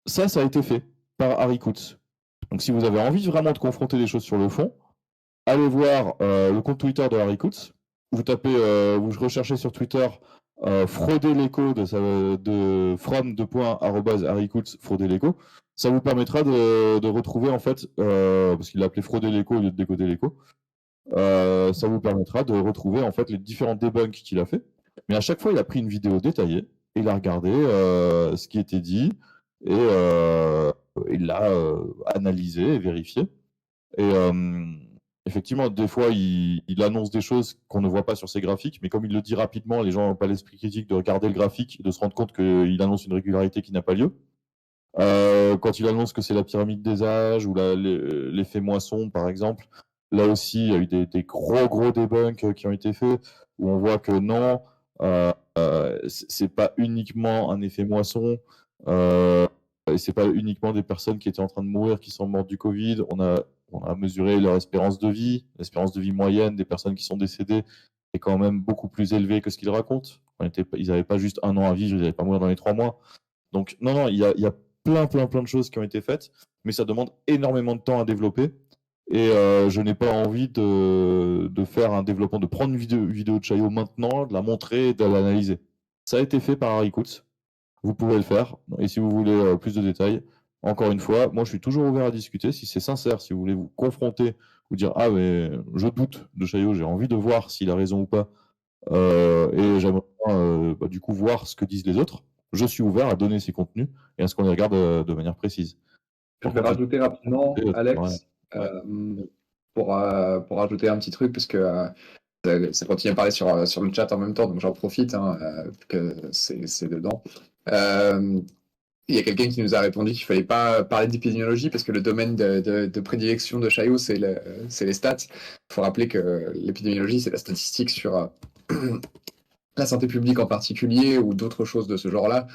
ça a été fait par Harry Coutts. Donc si vous avez envie vraiment de confronter les choses sur le fond, allez voir le compte Twitter de Harry Coutts. Vous tapez, vous recherchez sur Twitter frauder l'écho de from@Harry Coutts frauder l'écho. Ça vous permettra de retrouver en fait, parce qu'il l'a appelé frauder l'écho au lieu de décoder l'écho. Ça vous permettra de retrouver en fait les différents debunks qu'il a fait. Mais à chaque fois, il a pris une vidéo détaillée et il a regardé ce qui était dit et il l'a analysé et vérifié. Et effectivement, des fois, il annonce des choses qu'on ne voit pas sur ses graphiques, mais comme il le dit rapidement, les gens n'ont pas l'esprit critique de regarder le graphique et de se rendre compte qu'il annonce une régularité qui n'a pas lieu. Quand il annonce que c'est la pyramide des âges ou l'effet moisson, par exemple, là aussi, il y a eu des gros debunks qui ont été faits, où on voit que non, c'est pas uniquement un effet moisson, et c'est pas uniquement des personnes qui étaient en train de mourir qui sont mortes du Covid. On a mesuré leur espérance de vie moyenne des personnes qui sont décédées est quand même beaucoup plus élevé que ce qu'ils racontent. Ils n'avaient pas juste 1 an à vivre, ils n'avaient pas mourir dans les 3 mois. Donc, non, il y a plein de choses qui ont été faites, mais ça demande énormément de temps à développer. Et je n'ai pas envie de faire un développement, de prendre une vidéo de Chaillot maintenant, de la montrer et de l'analyser. Ça a été fait par Harry Coutts. Vous pouvez le faire. Et si vous voulez plus de détails, encore une fois, moi je suis toujours ouvert à discuter. Si c'est sincère, si vous voulez vous confronter, vous dire ah mais je doute de Chaillot, j'ai envie de voir s'il a raison ou pas, et j'aimerais du coup voir ce que disent les autres. Je suis ouvert à donner ces contenus et à ce qu'on les regarde de manière précise. Je vais rajouter rapidement, Ouais. Alex, pour rajouter un petit truc, parce que ça continue à parler sur le chat en même temps, donc j'en profite, que c'est dedans. Il y a quelqu'un qui nous a répondu qu'il ne fallait pas parler d'épidémiologie parce que le domaine de prédilection de Chaillot, c'est les stats. Il faut rappeler que l'épidémiologie, c'est la statistique sur la santé publique en particulier ou d'autres choses de ce genre-là,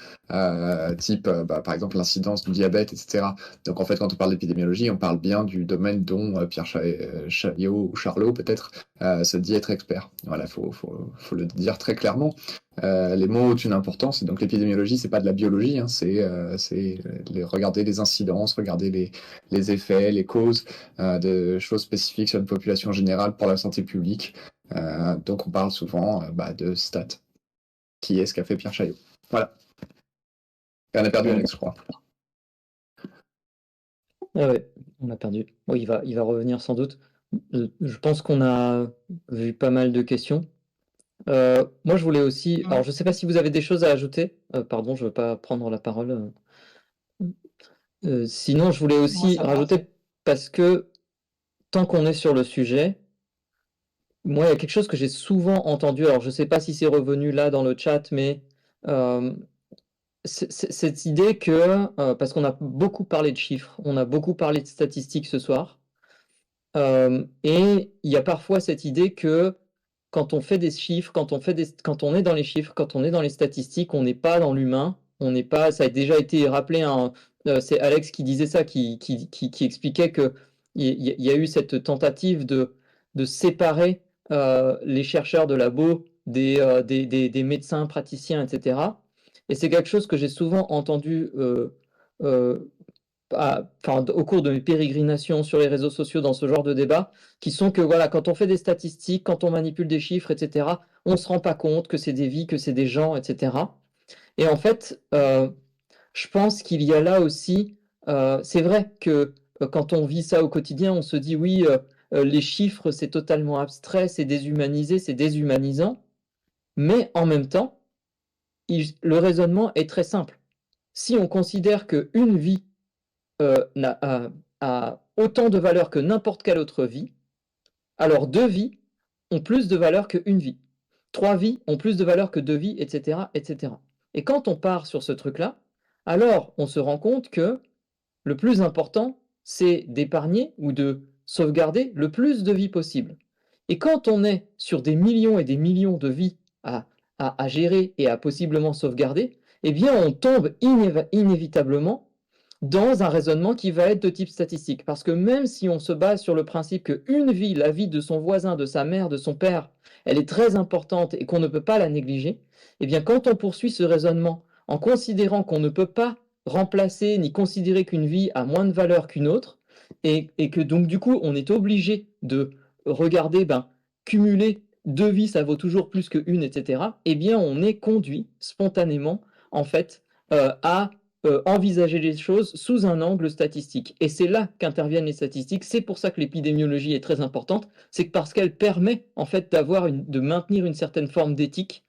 type par exemple l'incidence du diabète, etc. Donc en fait, quand on parle d'épidémiologie, on parle bien du domaine dont Pierre Chaillot ou Charlot peut-être se dit être expert. Voilà, faut le dire très clairement. Les mots ont une importance, et donc l'épidémiologie, c'est pas de la biologie, c'est regarder les incidences, regarder les effets, les causes de choses spécifiques sur une population générale pour la santé publique. Donc on parle souvent de stats. Qui est ce qu'a fait Pierre Chaillot. Voilà. Et on a perdu Alex, je crois. Ah ouais, on a perdu. Bon, il va revenir sans doute. Je pense qu'on a vu pas mal de questions. Moi, je voulais aussi... Alors, je ne sais pas si vous avez des choses à ajouter. Pardon, je ne veux pas prendre la parole. Sinon, je voulais aussi rajouter, parce que tant qu'on est sur le sujet, moi, il y a quelque chose que j'ai souvent entendu. Alors, je ne sais pas si c'est revenu là dans le chat, mais cette idée que... parce qu'on a beaucoup parlé de chiffres, on a beaucoup parlé de statistiques ce soir. Et il y a parfois cette idée que quand on fait des chiffres, quand on est dans les chiffres, quand on est dans les statistiques, on n'est pas dans l'humain, on n'est pas. Ça a déjà été rappelé. C'est Alex qui disait ça, qui expliquait que il y a eu cette tentative de séparer les chercheurs de labo des médecins, praticiens, etc. Et c'est quelque chose que j'ai souvent entendu. Au cours de mes pérégrinations sur les réseaux sociaux dans ce genre de débat, qui sont que voilà, quand on fait des statistiques, quand on manipule des chiffres, etc., on ne se rend pas compte que c'est des vies, que c'est des gens, etc. Et en fait, je pense qu'il y a là aussi, c'est vrai que quand on vit ça au quotidien, on se dit oui, les chiffres, c'est totalement abstrait, c'est déshumanisé, c'est déshumanisant, mais en même temps, le raisonnement est très simple. Si on considère qu'une vie a autant de valeur que n'importe quelle autre vie, alors 2 vies ont plus de valeur qu'une vie. 3 vies ont plus de valeur que 2 vies, etc., etc. Et quand on part sur ce truc-là, alors on se rend compte que le plus important, c'est d'épargner ou de sauvegarder le plus de vies possible. Et quand on est sur des millions et des millions de vies à gérer et à possiblement sauvegarder, eh bien on tombe inévitablement dans un raisonnement qui va être de type statistique. Parce que même si on se base sur le principe qu'une vie, la vie de son voisin, de sa mère, de son père, elle est très importante et qu'on ne peut pas la négliger, eh bien quand on poursuit ce raisonnement en considérant qu'on ne peut pas remplacer ni considérer qu'une vie a moins de valeur qu'une autre, et que donc du coup on est obligé de regarder, cumuler 2 vies ça vaut toujours plus qu'une, etc., eh bien on est conduit spontanément en fait à envisager les choses sous un angle statistique. Et c'est là qu'interviennent les statistiques. C'est pour ça que l'épidémiologie est très importante. C'est parce qu'elle permet en fait de maintenir une certaine forme d'éthique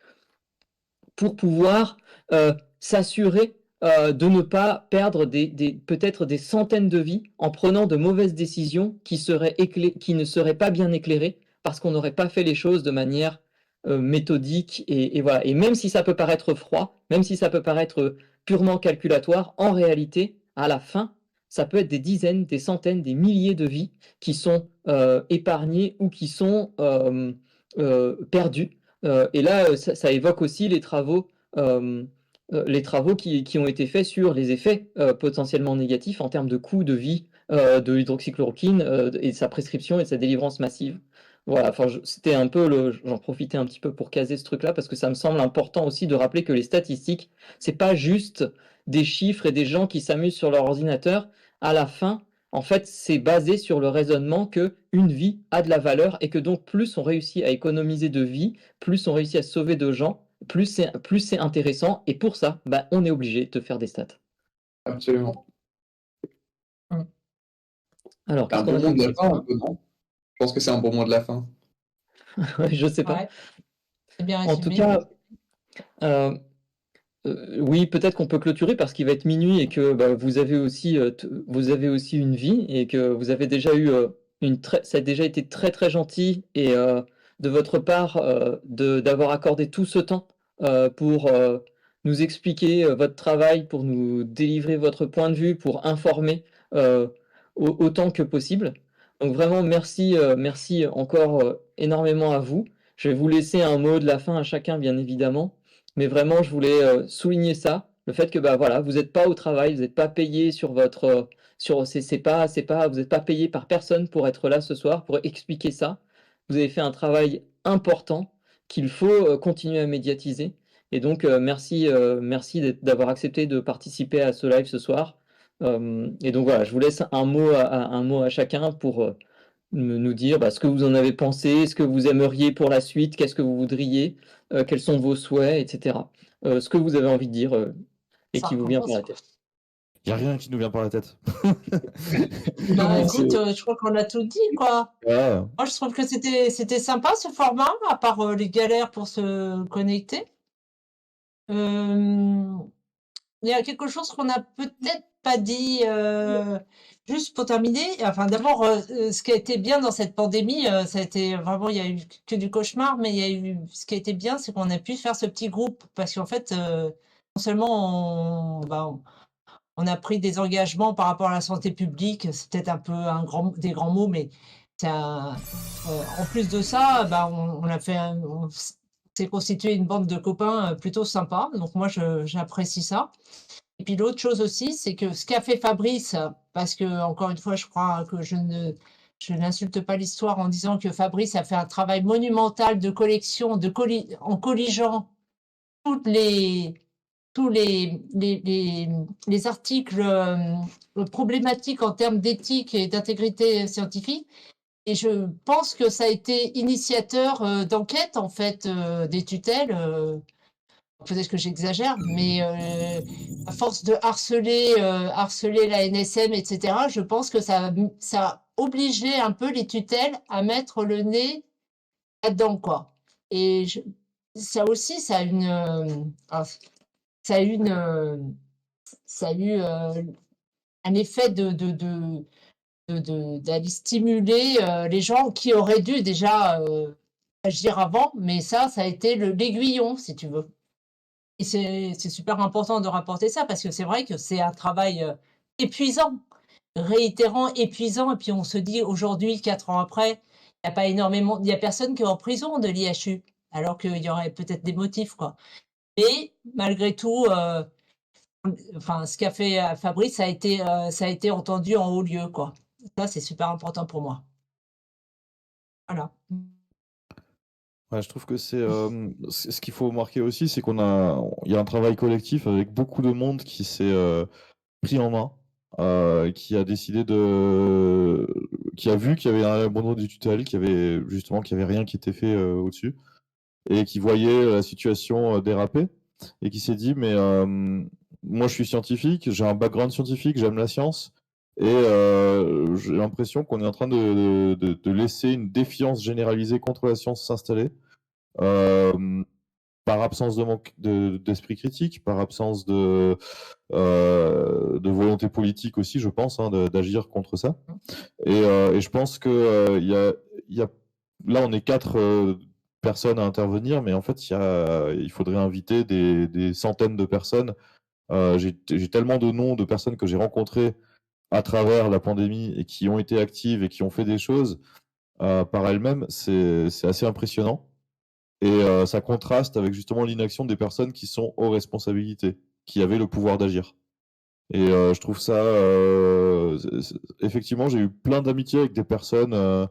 pour pouvoir s'assurer de ne pas perdre peut-être des centaines de vies en prenant de mauvaises décisions qui ne seraient pas bien éclairées parce qu'on n'aurait pas fait les choses de manière méthodique. Et voilà. Et même si ça peut paraître froid, même si ça peut paraître purement calculatoire, en réalité, à la fin, ça peut être des dizaines, des centaines, des milliers de vies qui sont épargnées ou qui sont perdues. Et là, ça évoque aussi les travaux qui ont été faits sur les effets potentiellement négatifs en termes de coût de vie de l'hydroxychloroquine et de sa prescription et de sa délivrance massive. Voilà, enfin, c'était un peu j'en profitais un petit peu pour caser ce truc-là parce que ça me semble important aussi de rappeler que les statistiques, c'est pas juste des chiffres et des gens qui s'amusent sur leur ordinateur. À la fin, en fait, c'est basé sur le raisonnement que une vie a de la valeur et que donc plus on réussit à économiser de vie, plus on réussit à sauver de gens, plus c'est intéressant. Et pour ça, bah, on est obligé de faire des stats. Absolument. Alors, C'est un qu'est-ce qu'on bon a mot comme de la chiffre? fin, un peu, non? Je pense que c'est un bon mot de la fin. Ouais, je sais pas. Ouais, c'est bien En tout résumé. cas, oui, peut-être qu'on peut clôturer parce qu'il va être minuit et que bah, vous avez aussi une vie et que vous avez déjà eu ça a déjà été très très gentil et de votre part d'avoir accordé tout ce temps pour nous expliquer votre travail, pour nous délivrer votre point de vue, pour informer euh, autant que possible. Donc vraiment merci encore énormément à vous. Je vais vous laisser un mot de la fin à chacun, bien évidemment. Mais vraiment, je voulais souligner ça, le fait que bah voilà, vous n'êtes pas au travail, vous n'êtes pas payé sur votre c'est pas vous n'êtes pas payé par personne pour être là ce soir pour expliquer ça. Vous avez fait un travail important qu'il faut continuer à médiatiser. Et donc merci d'avoir accepté de participer à ce live ce soir. Et donc voilà, je vous laisse un mot à chacun pour nous dire bah, ce que vous en avez pensé, ce que vous aimeriez pour la suite, qu'est-ce que vous voudriez, quels sont vos souhaits, etc. Ce que vous avez envie de dire et Ça qui vous vient par recommence, la quoi. tête. Il n'y a rien qui nous vient par la tête. Bah, C'est- écoute, je crois qu'on a tout dit, quoi. Ah, Moi, je trouve que c'était sympa ce format, à part les galères pour se connecter. Euh, Il y a quelque chose qu'on n'a peut-être pas dit, juste pour terminer. Enfin, d'abord, ce qui a été bien dans cette pandémie, ça a été vraiment, il y a eu que du cauchemar, mais il y a eu, ce qui a été bien, c'est qu'on a pu faire ce petit groupe, parce qu'en fait, non seulement on a pris des engagements par rapport à la santé publique, c'est peut-être un peu des grands mots, mais en plus de ça, bah, on a fait, on s'est constitué une bande de copains plutôt sympa. Donc moi, j'apprécie ça. Et puis l'autre chose aussi, c'est que ce qu'a fait Fabrice, parce que encore une fois, je crois que je n'insulte pas l'histoire en disant que Fabrice a fait un travail monumental de collection, en colligeant toutes les, tous les articles problématiques en termes d'éthique et d'intégrité scientifique. Et je pense que ça a été initiateur d'enquête, en fait, des tutelles. Peut-être que j'exagère, mais à force de harceler la NSM, etc., je pense que ça a obligé un peu les tutelles à mettre le nez là-dedans, quoi. Et ça aussi, ça a une, ça a eu un effet d'aller stimuler les gens qui auraient dû déjà agir avant, mais ça a été l'aiguillon, si tu veux. Et c'est super important de rapporter ça parce que c'est vrai que c'est un travail épuisant, réitérant, épuisant. Et puis on se dit aujourd'hui, 4 ans après, il y a personne qui est en prison de l'IHU, alors qu'il y aurait peut-être des motifs, quoi. Mais malgré tout, enfin, ce qu'a fait Fabrice, ça a été entendu en haut lieu, quoi. Ça, c'est super important pour moi. Voilà. ouais, je trouve que ce qu'il faut marquer aussi, c'est il y a un travail collectif avec beaucoup de monde qui s'est pris en main, qui a décidé qui a vu qu'il y avait un abandon du tutelle, qu'il y avait rien qui était fait au-dessus, et qui voyait la situation déraper, et qui s'est dit, mais moi je suis scientifique, j'ai un background scientifique, j'aime la science, et j'ai l'impression qu'on est en train de laisser une défiance généralisée contre la science s'installer. Par absence d'esprit critique, par absence de volonté politique aussi, je pense, hein, d'agir contre ça. Et je pense que là, on est 4 personnes à intervenir, mais en fait, il faudrait inviter des centaines de personnes. J'ai tellement de noms de personnes que j'ai rencontrées à travers la pandémie et qui ont été actives et qui ont fait des choses par elles-mêmes. C'est assez impressionnant. Et ça contraste avec justement l'inaction des personnes qui sont aux responsabilités, qui avaient le pouvoir d'agir. Et je trouve ça... effectivement, j'ai eu plein d'amitiés avec des personnes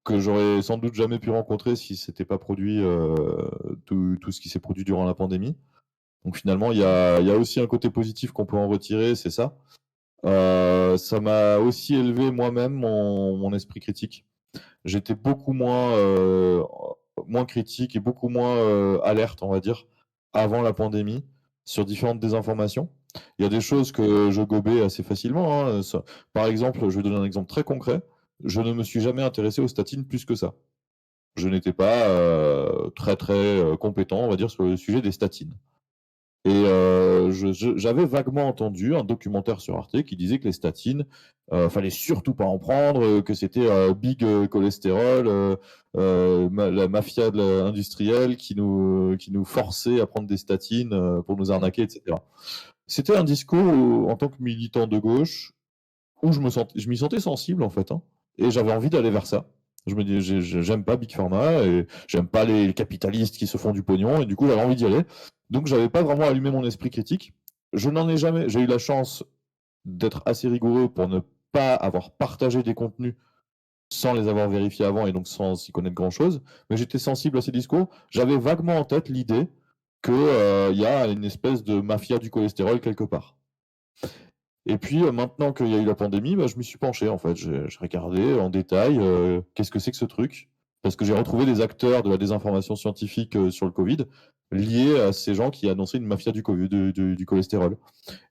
que j'aurais sans doute jamais pu rencontrer si c'était pas produit tout ce qui s'est produit durant la pandémie. Donc finalement, il y a aussi un côté positif qu'on peut en retirer, c'est ça. Ça m'a aussi élevé moi-même mon esprit critique. J'étais beaucoup moins critique et beaucoup moins alerte, on va dire, avant la pandémie, sur différentes désinformations. Il y a des choses que je gobais assez facilement, hein. Par exemple, je vais donner un exemple très concret. Je ne me suis jamais intéressé aux statines plus que ça. Je n'étais pas très compétent, on va dire, sur le sujet des statines. Et j'avais vaguement entendu un documentaire sur Arte qui disait que les statines, fallait surtout pas en prendre, que c'était big cholestérol, la mafia industrielle qui nous forçait à prendre des statines pour nous arnaquer, etc. C'était un discours en tant que militant de gauche où je m'y sentais sensible en fait, hein, et j'avais envie d'aller vers ça. Je me dis, j'aime pas Big Pharma et j'aime pas les capitalistes qui se font du pognon, et du coup j'avais envie d'y aller. Donc j'avais pas vraiment allumé mon esprit critique. Je n'en ai jamais. J'ai eu la chance d'être assez rigoureux pour ne pas avoir partagé des contenus sans les avoir vérifiés avant et donc sans y connaître grand-chose. Mais j'étais sensible à ces discours. J'avais vaguement en tête l'idée qu'il y a une espèce de mafia du cholestérol quelque part. Et puis maintenant qu'il y a eu la pandémie, je m'y suis penché en fait. J'ai regardé en détail qu'est-ce que c'est que ce truc. Parce que j'ai retrouvé des acteurs de la désinformation scientifique sur le Covid liés à ces gens qui annonçaient une mafia du cholestérol.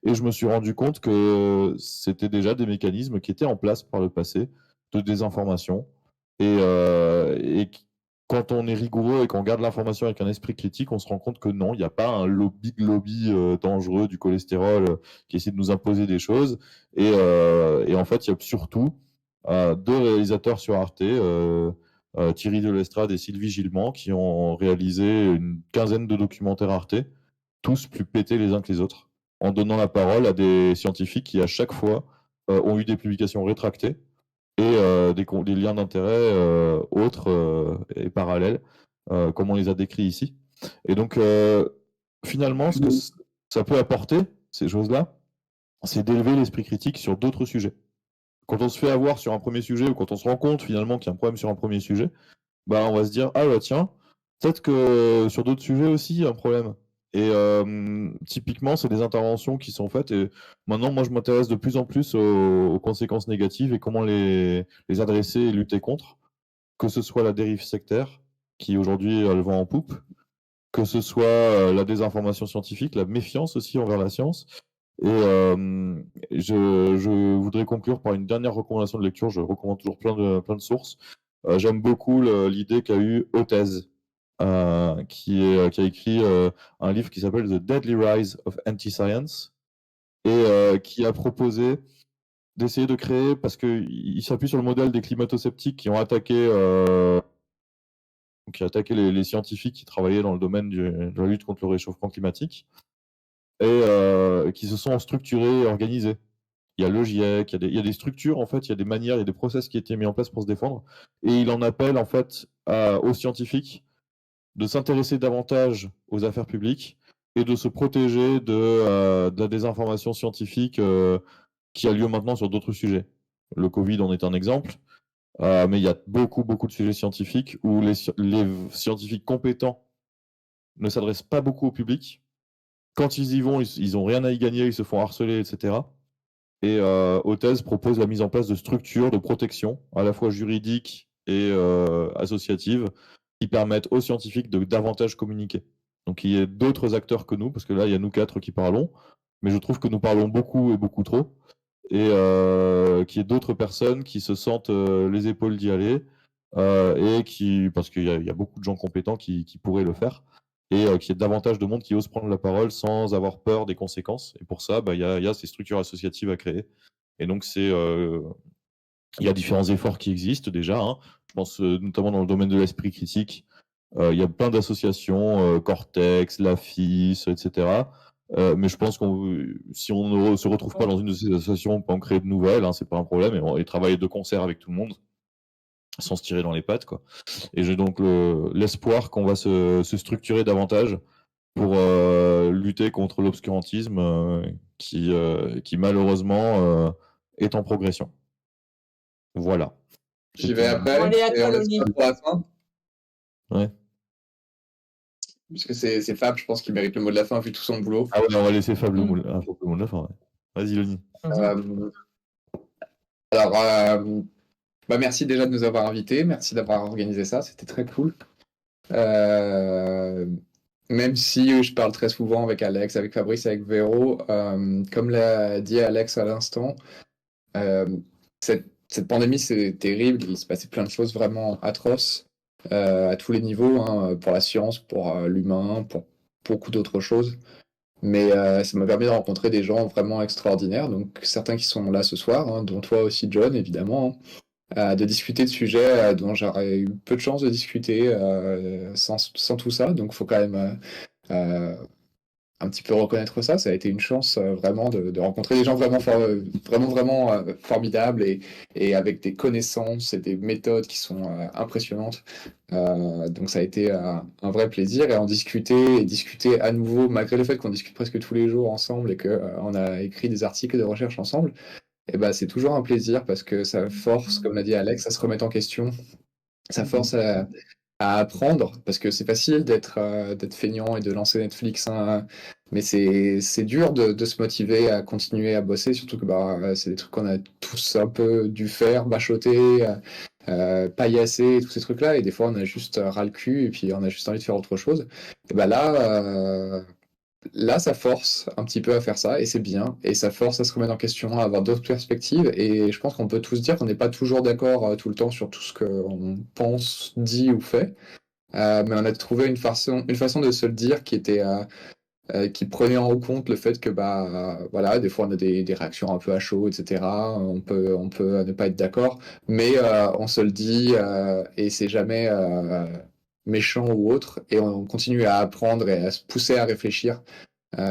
Et je me suis rendu compte que c'était déjà des mécanismes qui étaient en place par le passé de désinformation. Et quand on est rigoureux et qu'on regarde l'information avec un esprit critique, on se rend compte que non, il n'y a pas un lobby dangereux du cholestérol qui essaie de nous imposer des choses. Et en fait, il y a surtout deux réalisateurs sur Arte, Thierry Delestrade et Sylvie Gilman, qui ont réalisé une quinzaine de documentaires Arte, tous plus pétés les uns que les autres, en donnant la parole à des scientifiques qui, à chaque fois, ont eu des publications rétractées et des liens d'intérêt autres et parallèles, comme on les a décrits ici. Et donc, finalement, ce que ça peut apporter, ces choses-là, c'est d'élever l'esprit critique sur d'autres sujets. Quand on se fait avoir sur un premier sujet ou quand on se rend compte finalement qu'il y a un problème sur un premier sujet, on va se dire, ah bah tiens, peut-être que sur d'autres sujets aussi, il y a un problème. Et typiquement, c'est des interventions qui sont faites. Et maintenant, moi, je m'intéresse de plus en plus aux conséquences négatives et comment les adresser et lutter contre. Que ce soit la dérive sectaire, qui aujourd'hui a le vent en poupe, que ce soit la désinformation scientifique, la méfiance aussi envers la science. Et je voudrais conclure par une dernière recommandation de lecture. Je recommande toujours plein de sources. J'aime beaucoup l'idée qu'a eu Othèse, qui a écrit un livre qui s'appelle The Deadly Rise of Anti-Science, et qui a proposé d'essayer de créer, parce qu'il s'appuie sur le modèle des climato-sceptiques qui ont attaqué les scientifiques qui travaillaient dans le domaine de la lutte contre le réchauffement climatique, et qui se sont structurés et organisés. Il y a le GIEC, il y a des structures, en fait, il y a des manières, il y a des process qui ont été mis en place pour se défendre, et il en appelle en fait aux scientifiques de s'intéresser davantage aux affaires publiques et de se protéger de la désinformation scientifique qui a lieu maintenant sur d'autres sujets. Le Covid en est un exemple, mais il y a beaucoup de sujets scientifiques où les scientifiques compétents ne s'adressent pas beaucoup au public. Quand ils y vont, ils n'ont rien à y gagner, ils se font harceler, etc. Et Othèse propose la mise en place de structures de protection, à la fois juridiques et associatives, qui permettent aux scientifiques de davantage communiquer. Donc il y a d'autres acteurs que nous, parce que là, il y a nous 4 qui parlons, mais je trouve que nous parlons beaucoup et beaucoup trop, et qu'il y ait d'autres personnes qui se sentent les épaules d'y aller, parce qu'il y a beaucoup de gens compétents qui pourraient le faire, et qu'il y ait davantage de monde qui ose prendre la parole sans avoir peur des conséquences. Et pour ça, il y a ces structures associatives à créer. Et donc, il y a différents efforts qui existent déjà, hein. Je pense notamment dans le domaine de l'esprit critique. Il y a plein d'associations, Cortex, l'AFIS, etc. Mais je pense que si on ne se retrouve pas dans une de ces associations, on peut en créer de nouvelles, hein, c'est pas un problème, et travailler de concert avec tout le monde, sans se tirer dans les pattes, quoi. Et j'ai donc l'espoir qu'on va se structurer davantage pour lutter contre l'obscurantisme qui malheureusement est en progression. Voilà. J'y vais après. On est à Et on laisse Colonie. Fab pour la fin. Ouais. Parce que c'est Fab, je pense, qui mérite le mot de la fin vu tout son boulot. Ah ouais, on va laisser Fab le mot de la fin. Ouais. Vas-y, Loni. Mhm. Alors, bah, merci déjà de nous avoir invités. Merci d'avoir organisé ça. C'était très cool. Même si je parle très souvent avec Alex, avec Fabrice, avec Véro, comme l'a dit Alex à l'instant, cette pandémie, c'est terrible. Il se passait plein de choses vraiment atroces à tous les niveaux, hein, pour la science, pour l'humain, pour beaucoup d'autres choses. Mais ça m'a permis de rencontrer des gens vraiment extraordinaires. Donc certains qui sont là ce soir, hein, dont toi aussi, John, évidemment, hein, de discuter de sujets dont j'aurais eu peu de chance de discuter sans tout ça. Donc il faut quand même un petit peu reconnaître ça. Ça a été une chance vraiment de rencontrer des gens vraiment formidables et avec des connaissances et des méthodes qui sont impressionnantes. Donc ça a été un vrai plaisir et en discuter à nouveau, malgré le fait qu'on discute presque tous les jours ensemble et qu'on a écrit des articles de recherche ensemble. Et ben, c'est toujours un plaisir parce que ça force, comme l'a dit Alex, à se remettre en question. Ça force à apprendre parce que c'est facile d'être feignant et de lancer Netflix, hein, mais c'est dur de se motiver à continuer à bosser, surtout que bah, c'est des trucs qu'on a tous un peu dû faire, bachoter, paillasser, tous ces trucs-là, et des fois on a juste ras le cul et puis on a juste envie de faire autre chose. Et bah là, ça force un petit peu à faire ça, et c'est bien, et ça force à se remettre en question, à avoir d'autres perspectives, et je pense qu'on peut tous dire qu'on n'est pas toujours d'accord tout le temps sur tout ce qu'on pense, dit ou fait, mais on a trouvé une façon de se le dire qui prenait en compte le fait que bah voilà, des fois on a des réactions un peu à chaud, etc. On peut ne pas être d'accord, mais on se le dit et c'est jamais méchant ou autre, et on continue à apprendre et à se pousser à réfléchir,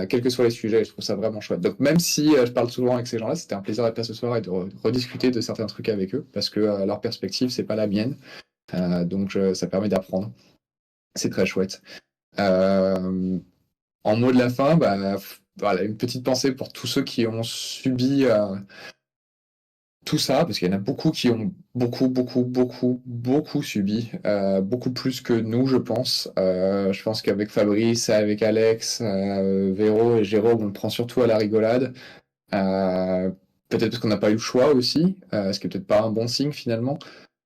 quels que soient les sujets. Je trouve ça vraiment chouette. Donc même si je parle souvent avec ces gens-là, c'était un plaisir d'être là ce soir et de rediscuter de certains trucs avec eux, parce que leur perspective, c'est pas la mienne. Donc ça permet d'apprendre. C'est très chouette. En mot de la fin, bah, voilà, une petite pensée pour tous ceux qui ont subi tout ça, parce qu'il y en a beaucoup qui ont beaucoup subi, beaucoup plus que nous, je pense. Je pense qu'avec Fabrice, avec Alex, Véro et Jérôme, on le prend surtout à la rigolade. Peut-être parce qu'on n'a pas eu le choix aussi, ce qui est peut-être pas un bon signe finalement.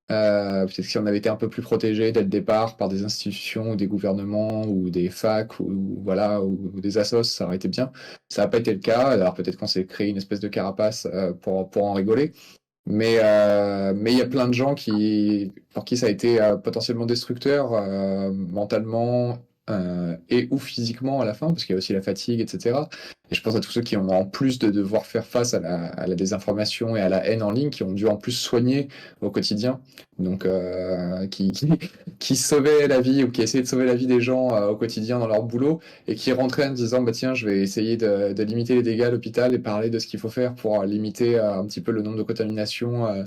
Peut-être que si on avait été un peu plus protégé dès le départ par des institutions ou des gouvernements ou des facs ou voilà ou des assos, ça aurait été bien. Ça n'a pas été le cas. Alors peut-être qu'on s'est créé une espèce de carapace pour en rigoler. Mais il y a plein de gens pour qui ça a été potentiellement destructeur mentalement et ou physiquement à la fin, parce qu'il y a aussi la fatigue, etc. Et je pense à tous ceux qui ont, en plus de devoir faire face à la désinformation et à la haine en ligne, qui ont dû en plus soigner au quotidien, donc qui sauvaient la vie ou qui essayaient de sauver la vie des gens au quotidien dans leur boulot, et qui rentraient en disant bah tiens, je vais essayer de limiter les dégâts à l'hôpital et parler de ce qu'il faut faire pour limiter un petit peu le nombre de contaminations,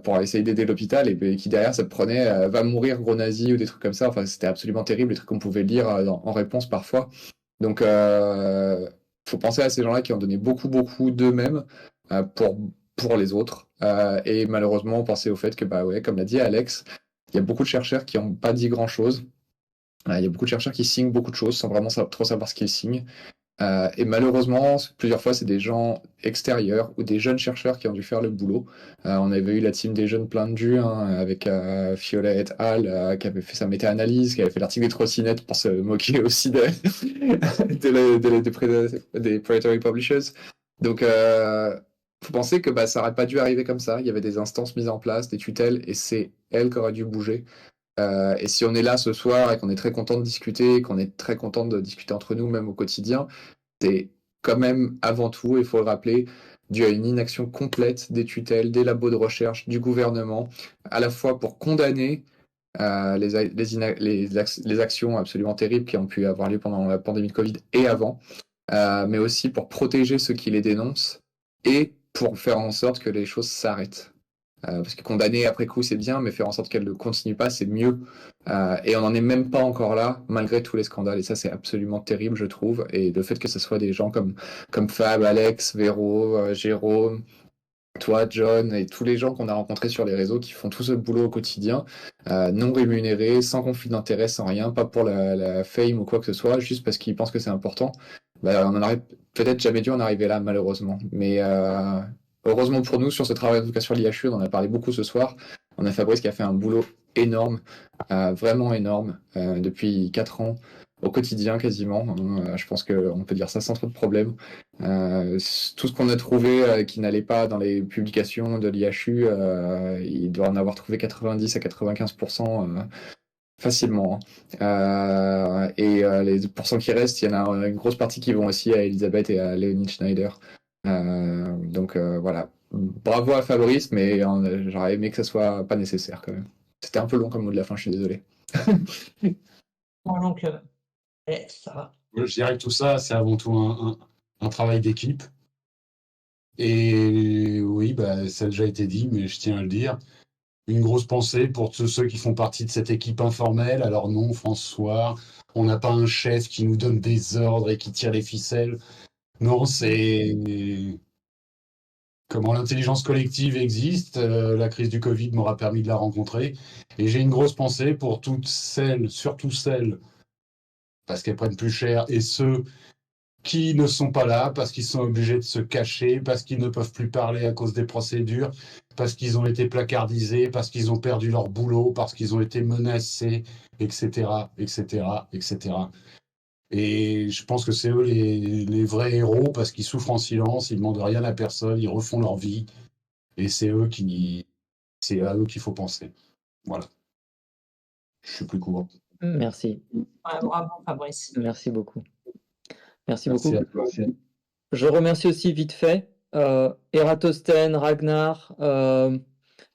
pour essayer d'aider l'hôpital, et qui derrière ça prenait va mourir gros nazi ou des trucs comme ça. Enfin, c'était absolument terrible, les trucs qu'on pouvait lire en réponse parfois. Donc faut penser à ces gens-là qui ont donné beaucoup d'eux-mêmes pour les autres, et malheureusement penser au fait que bah ouais, comme l'a dit Alex, il y a beaucoup de chercheurs qui n'ont pas dit grand-chose. Il y a beaucoup de chercheurs qui signent beaucoup de choses sans vraiment trop savoir ce qu'ils signent. Et malheureusement, plusieurs fois, c'est des gens extérieurs ou des jeunes chercheurs qui ont dû faire le boulot. On avait eu la team des jeunes plein de jus, hein, avec Fiona et al, qui avait fait sa méta-analyse, qui avait fait l'article des trottinettes pour se moquer aussi des Predatory Publishers. Donc, faut penser que bah, ça n'aurait pas dû arriver comme ça. Il y avait des instances mises en place, des tutelles, et c'est elles qui auraient dû bouger. Et si on est là ce soir et qu'on est très content de discuter, qu'on est très content de discuter entre nous, même au quotidien, c'est quand même avant tout, il faut le rappeler, dû à une inaction complète des tutelles, des labos de recherche, du gouvernement, à la fois pour condamner les actions absolument terribles qui ont pu avoir lieu pendant la pandémie de Covid et avant, mais aussi pour protéger ceux qui les dénoncent et pour faire en sorte que les choses s'arrêtent. Parce que condamner après coup, c'est bien, mais faire en sorte qu'elle ne continue pas, c'est mieux. Et on n'en est même pas encore là, malgré tous les scandales. Et ça, c'est absolument terrible, je trouve. Et le fait que ce soit des gens comme Fab, Alex, Véro, Jérôme, toi, John, et tous les gens qu'on a rencontrés sur les réseaux qui font tout ce boulot au quotidien, non rémunéré, sans conflit d'intérêt, sans rien, pas pour la fame ou quoi que ce soit, juste parce qu'ils pensent que c'est important. Bah, on en aurait peut-être jamais dû en arriver là, malheureusement. Mais heureusement pour nous, sur ce travail, en tout cas sur l'IHU, on en a parlé beaucoup ce soir. On a Fabrice qui a fait un boulot énorme, vraiment énorme, depuis 4 ans, au quotidien quasiment. Je pense qu'on peut dire ça sans trop de problèmes. Tout ce qu'on a trouvé qui n'allait pas dans les publications de l'IHU, il doit en avoir trouvé 90 à 95% facilement. Et les pourcents qui restent, il y en a une grosse partie qui vont aussi à Elisabeth et à Léonie Schneider. Donc voilà. Bravo à Fabrice, mais j'aurais aimé que ça soit pas nécessaire quand même. C'était un peu long comme mot de la fin, je suis désolé. Bon, donc, ça va. Je dirais que tout ça, c'est avant tout un travail d'équipe. Et oui, bah, ça a déjà été dit, mais je tiens à le dire. Une grosse pensée pour tous ceux qui font partie de cette équipe informelle. Alors non, François, on n'a pas un chef qui nous donne des ordres et qui tire les ficelles. Non, c'est comment l'intelligence collective existe. La crise du Covid m'aura permis de la rencontrer. Et j'ai une grosse pensée pour toutes celles, surtout celles, parce qu'elles prennent plus cher, et ceux qui ne sont pas là parce qu'ils sont obligés de se cacher, parce qu'ils ne peuvent plus parler à cause des procédures, parce qu'ils ont été placardisés, parce qu'ils ont perdu leur boulot, parce qu'ils ont été menacés, etc., etc., etc. Et je pense que c'est eux les vrais héros parce qu'ils souffrent en silence, ils ne demandent rien à personne, ils refont leur vie. Et c'est à eux qu'il faut penser. Voilà. Je suis plus court. Merci. Ouais, bravo, Fabrice. Merci beaucoup. Merci Merci beaucoup. à toi. Je remercie aussi vite fait Eratosthène, Ragnar,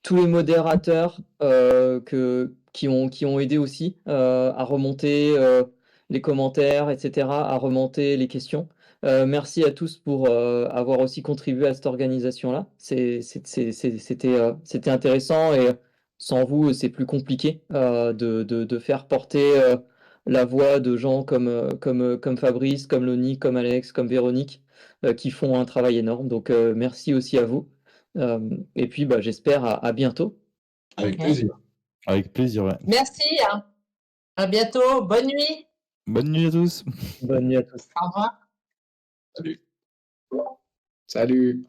tous les modérateurs qui ont aidé aussi à remonter les commentaires, etc., à remonter les questions. Merci à tous pour avoir aussi contribué à cette organisation-là. C'était intéressant et sans vous, c'est plus compliqué de faire porter la voix de gens comme Fabrice, comme Loni, comme Alex, comme Véronique qui font un travail énorme. Donc, merci aussi à vous. Et puis, bah, j'espère à bientôt. Avec Ok. plaisir. Avec plaisir, ouais. Merci. Hein. À bientôt. Bonne nuit. Bonne nuit à tous. Bonne nuit à tous. Au revoir. Salut. Salut.